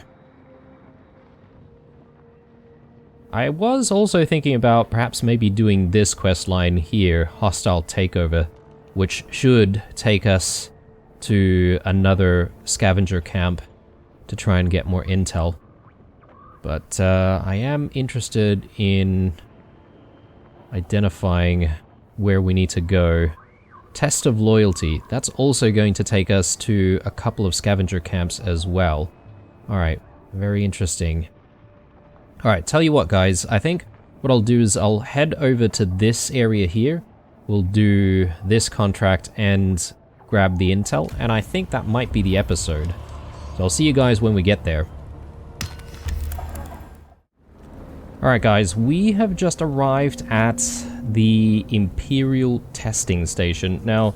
I was also thinking about perhaps maybe doing this quest line here, Hostile Takeover, which should take us to another scavenger camp to try and get more intel. But I am interested in identifying where we need to go. Test of Loyalty, that's also going to take us to a couple of scavenger camps as well. Alright, very interesting. Alright, tell you what guys, I think what I'll do is I'll head over to this area here. We'll do this contract and grab the intel, and I think that might be the episode. So I'll see you guys when we get there. Alright guys, we have just arrived at the Imperial Testing Station. Now,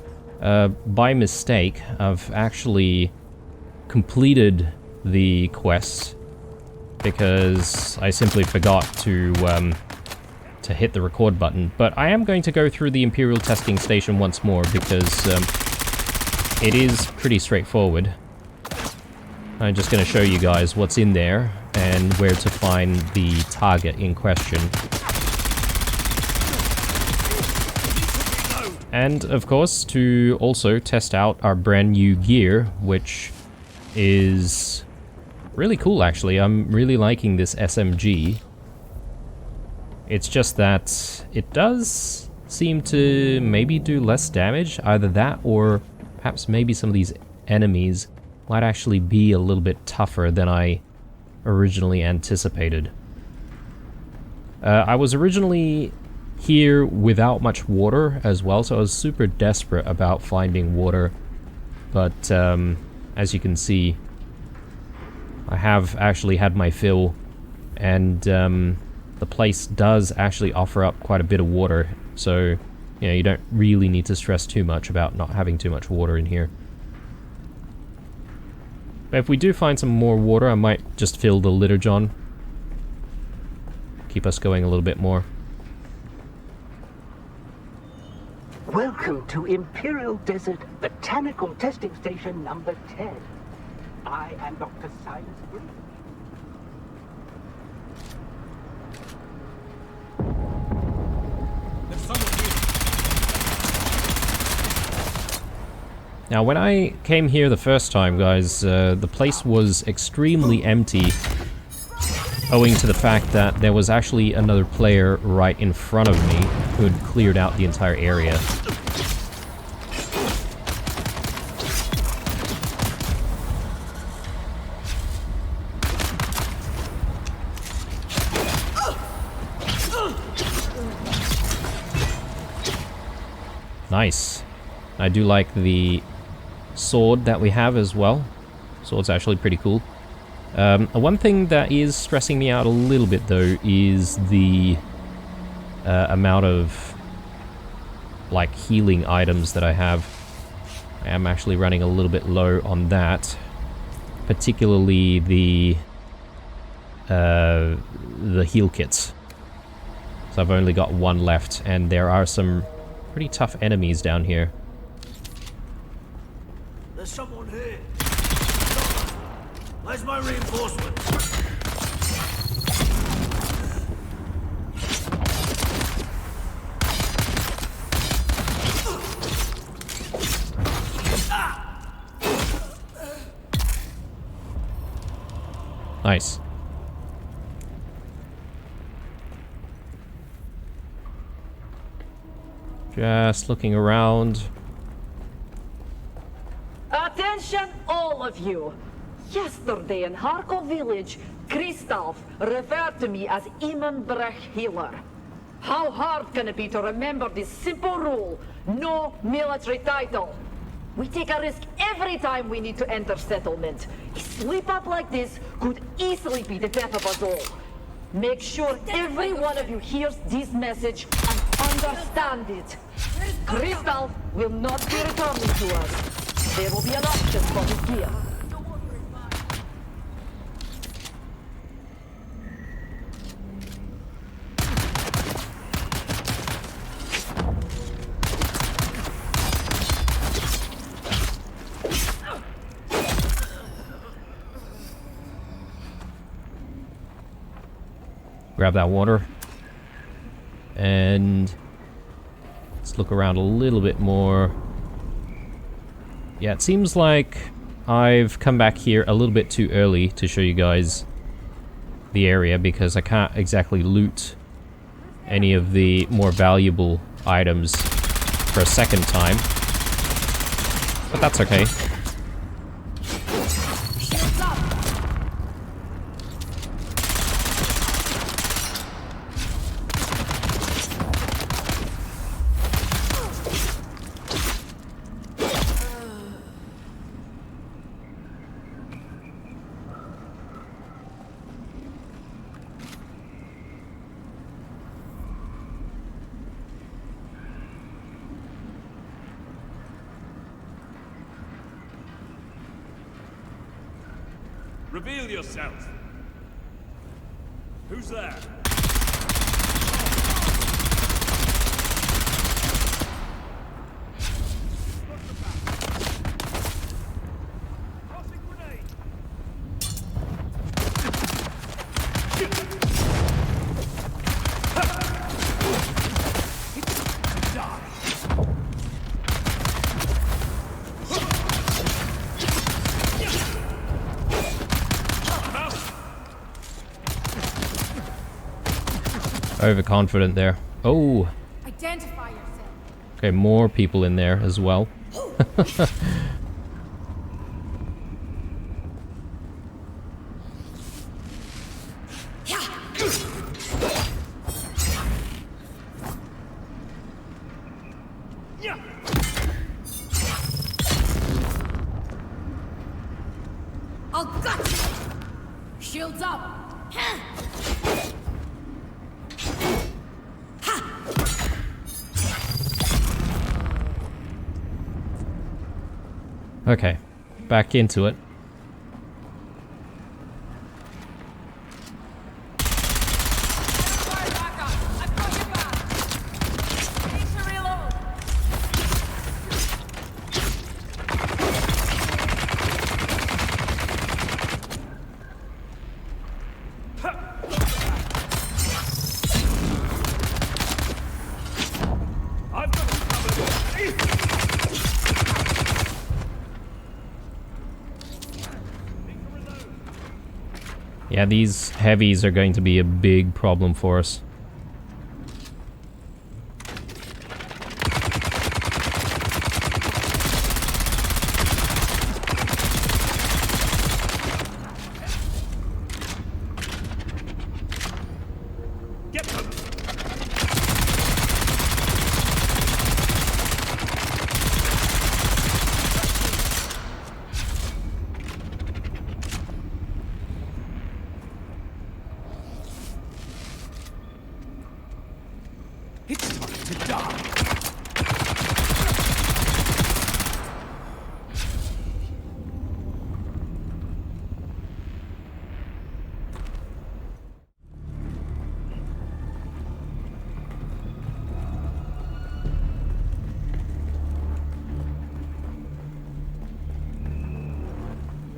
by mistake, I've actually completed the quest because I simply forgot to hit the record button. But I am going to go through the Imperial Testing Station once more because it is pretty straightforward. I'm just going to show you guys what's in there and where to find the target in question. And of course, to also test out our brand new gear, which is really cool actually. I'm really liking this SMG. It's just that it does seem to maybe do less damage, either that or perhaps maybe some of these enemies might actually be a little bit tougher than I originally anticipated. I was originally here without much water as well, so I was super desperate about finding water. But as you can see, I have actually had my fill, and the place does actually offer up quite a bit of water, so you know, you don't really need to stress too much about not having too much water in here. But if we do find some more water, I might just fill the litter john. Keep us going a little bit more. Welcome to Imperial Desert Botanical Testing Station number 10. I am Dr. Silas Green. Now, when I came here the first time, guys, the place was extremely empty, owing to the fact that there was actually another player right in front of me who had cleared out the entire area. Nice. I do like the sword that we have as well. Sword's actually pretty cool. One thing that is stressing me out a little bit though is the amount of like healing items that I have. I am actually running a little bit low on that, particularly the heal kits. So I've only got one left, and there are some pretty tough enemies down here. There's someone here. Where's my reinforcements? Nice. Just looking around. Attention, all of you! Yesterday in Harkov village, Kristoff referred to me as Imenbrech Healer. How hard can it be to remember this simple rule? No military title. We take a risk every time we need to enter settlement. A slip-up like this could easily be the death of us all. Make sure every one of you hears this message and understand it. Crystal will not be returning to us. There will be an option for his gear. Grab that water. And let's look around a little bit more. Yeah, it seems like I've come back here a little bit too early to show you guys the area because I can't exactly loot any of the more valuable items for a second time. But that's okay. Reveal yourself. Who's there? Overconfident there. Oh. Identify yourself. Okay, more people in there as well. I'll gut you. Shields up. Okay, back into it. Yeah, these heavies are going to be a big problem for us. It's time to die.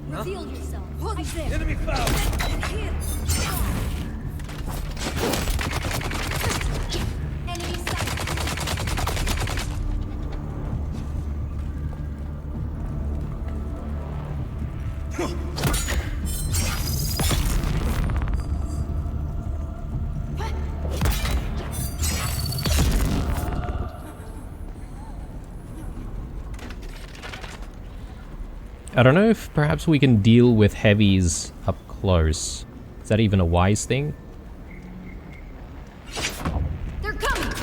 Reveal yourself. Who's there? Enemy found. Here. Enemy sight. I don't know if perhaps we can deal with heavies up close. Is that even a wise thing? They're coming.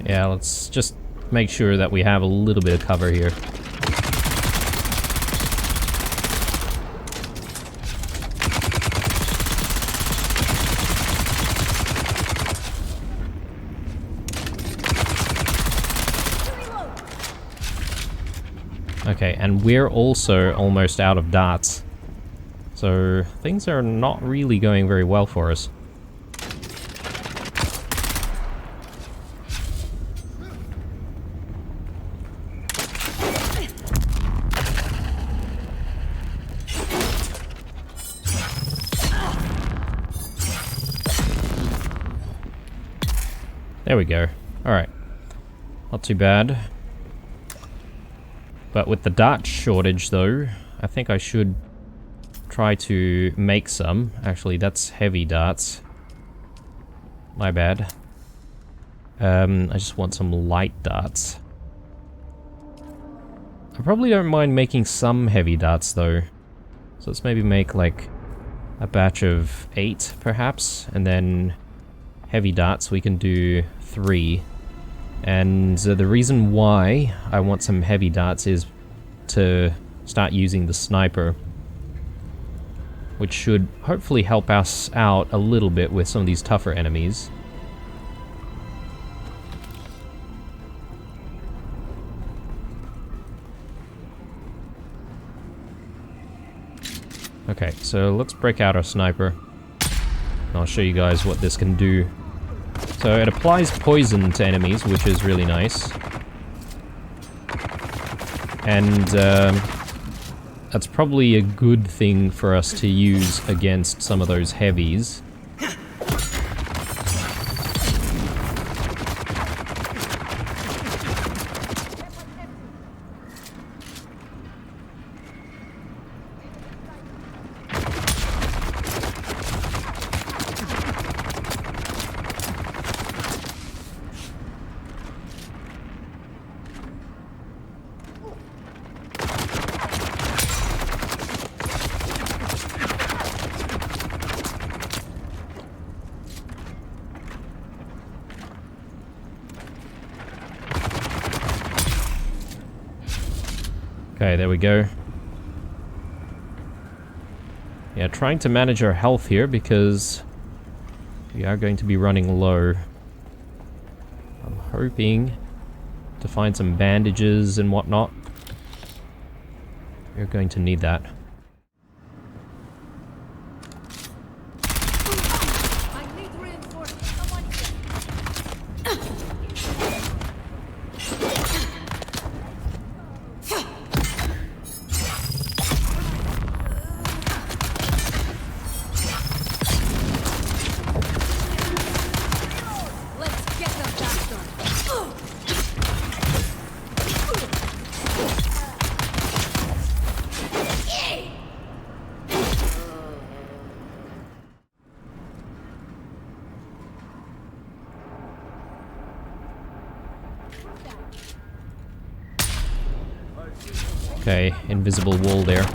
Yeah, let's just make sure that we have a little bit of cover here. Okay, and we're also almost out of darts. So things are not really going very well for us. There we go. Alright. Not too bad. But with the dart shortage though, I think I should try to make some. Actually, that's heavy darts. My bad. I just want some light darts. I probably don't mind making some heavy darts though. So let's maybe make like a batch of 8 perhaps, and then heavy darts we can do 3. And the reason why I want some heavy darts is to start using the sniper, which should hopefully help us out a little bit with some of these tougher enemies. Okay, so let's break out our sniper. And I'll show you guys what this can do. So it applies poison to enemies, which is really nice. And that's probably a good thing for us to use against some of those heavies. Okay, there we go. Yeah, trying to manage our health here because we are going to be running low. I'm hoping to find some bandages and whatnot. We're going to need that. Okay, invisible wall there.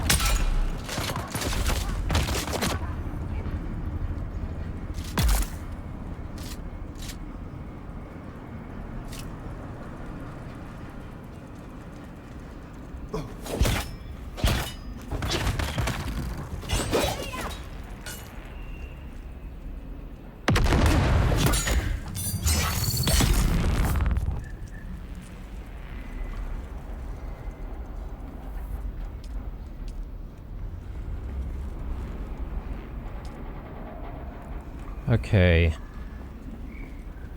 Okay.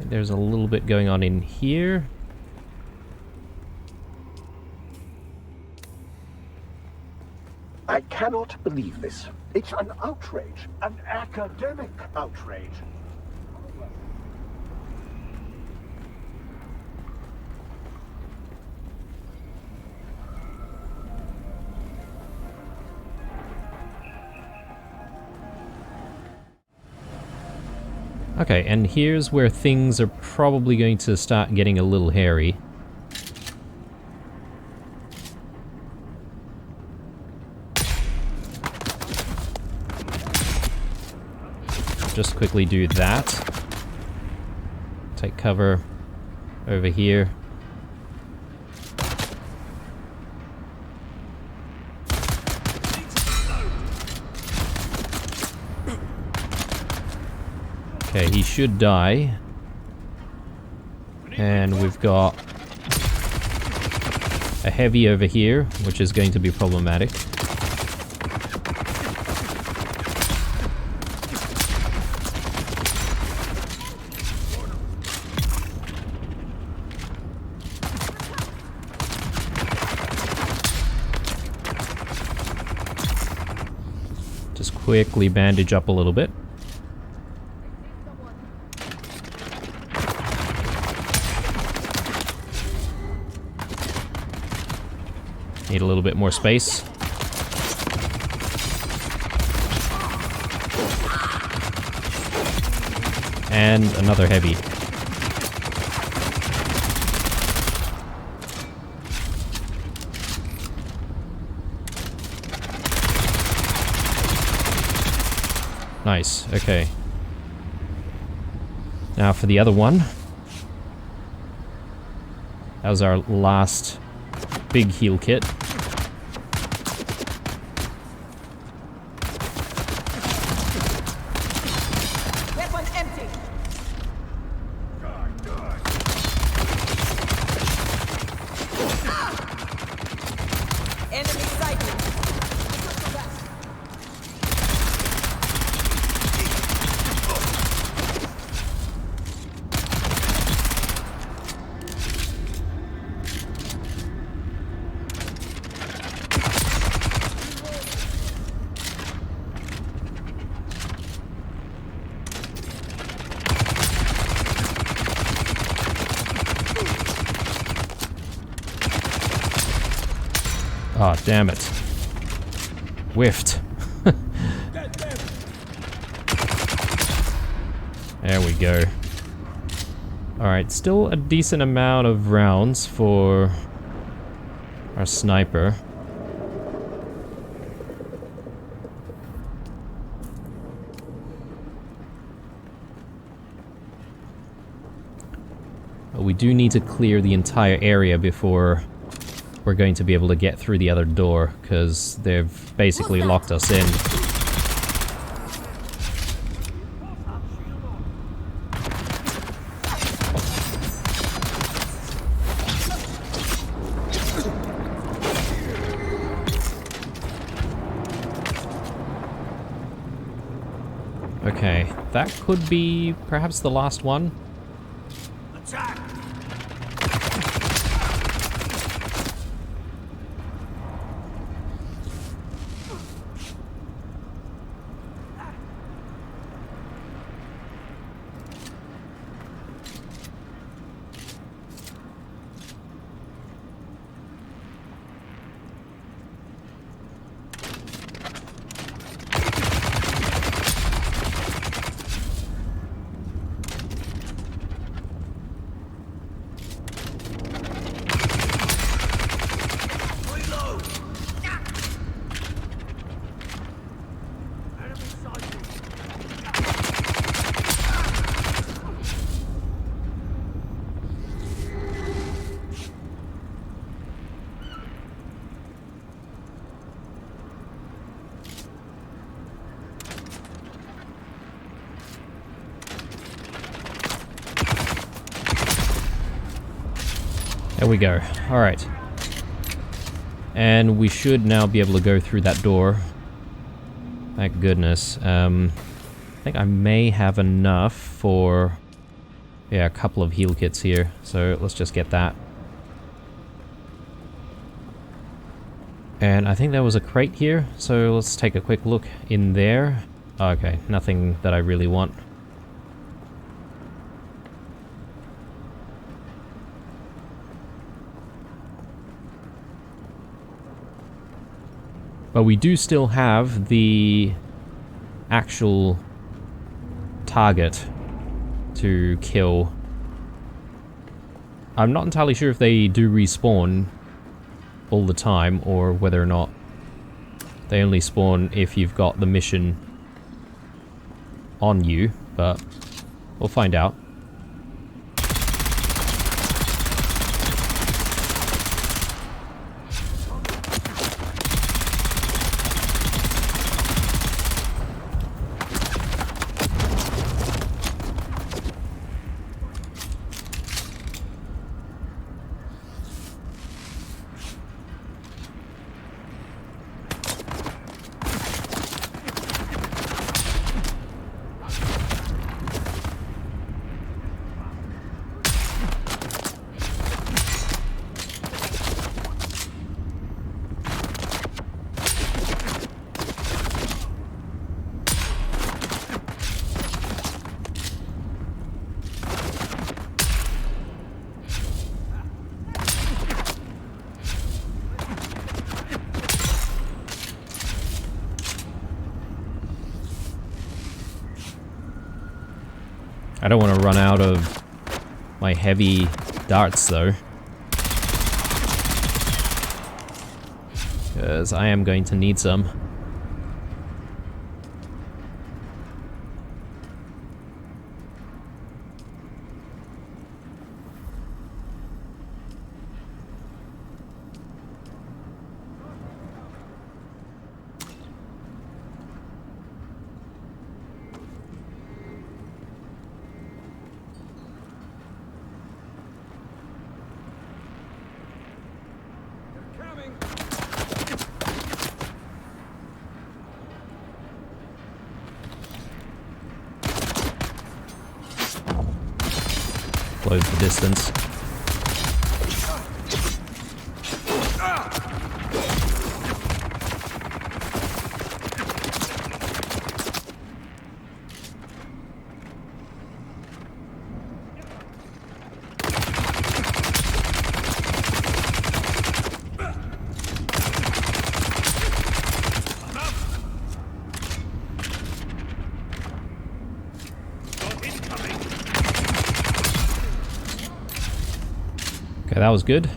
There's a little bit going on in here. I cannot believe this. It's an outrage. An academic outrage. Okay, and here's where things are probably going to start getting a little hairy. Just quickly do that. Take cover over here. Okay, he should die. And we've got a heavy over here, which is going to be problematic. Just quickly bandage up a little bit. Need a little bit more space. And another heavy. Nice, okay. Now for the other one. That was our last big heal kit. Weapon empty. Enemy sighted. Oh, damn it. Whiffed. There we go. Alright, still a decent amount of rounds for our sniper. But we do need to clear the entire area before we're going to be able to get through the other door, because they've basically locked us in. Okay, that could be perhaps the last one. Attack! There we go. Alright. And we should now be able to go through that door. Thank goodness. I think I may have enough for... yeah, a couple of heal kits here. So let's just get that. And I think there was a crate here. So let's take a quick look in there. Okay, nothing that I really want. But we do still have the actual target to kill. I'm not entirely sure if they do respawn all the time, or whether or not they only spawn if you've got the mission on you, but we'll find out. I don't want to run out of my heavy darts though. Because I am going to need some. Close the distance. Okay, that was good.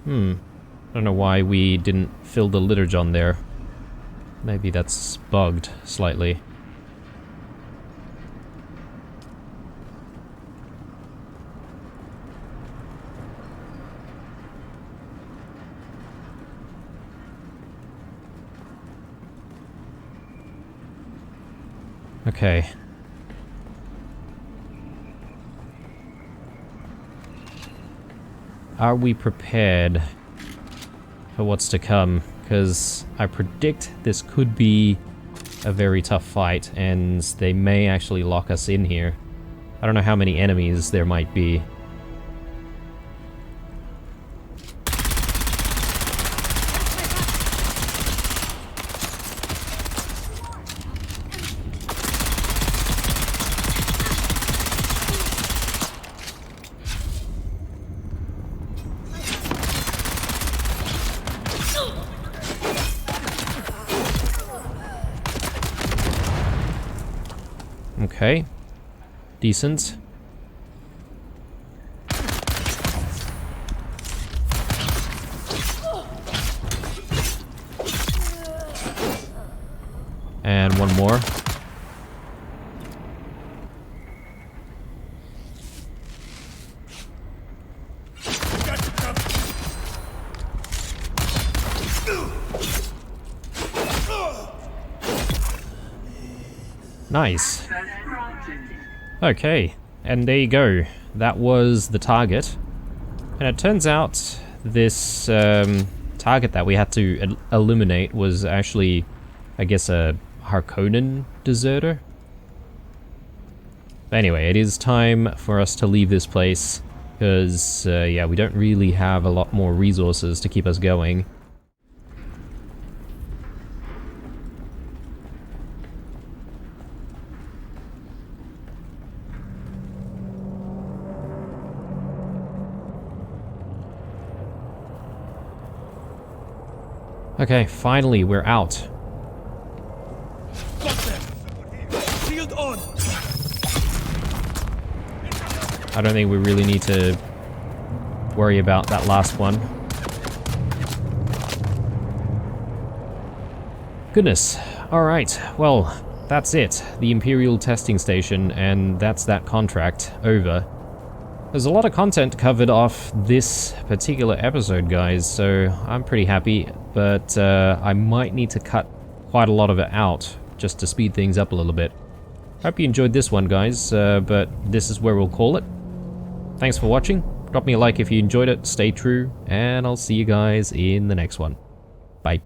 I don't know why we didn't fill the litter on there. Maybe that's bugged slightly. Okay. Are we prepared for what's to come? Because I predict this could be a very tough fight, and they may actually lock us in here. I don't know how many enemies there might be. Okay. Decent. And one more. Nice. Okay, and there you go. That was the target. And it turns out this target that we had to eliminate was actually, I guess, a Harkonnen deserter. Anyway, it is time for us to leave this place, because, yeah, we don't really have a lot more resources to keep us going. Okay, finally, we're out. Shield on. I don't think we really need to worry about that last one. Goodness. Alright, well, that's it. The Imperial testing station, and that's that contract over. There's a lot of content covered off this particular episode, guys, so I'm pretty happy, but I might need to cut quite a lot of it out just to speed things up a little bit. Hope you enjoyed this one, guys, but this is where we'll call it. Thanks for watching. Drop me a like if you enjoyed it, stay true, and I'll see you guys in the next one. Bye.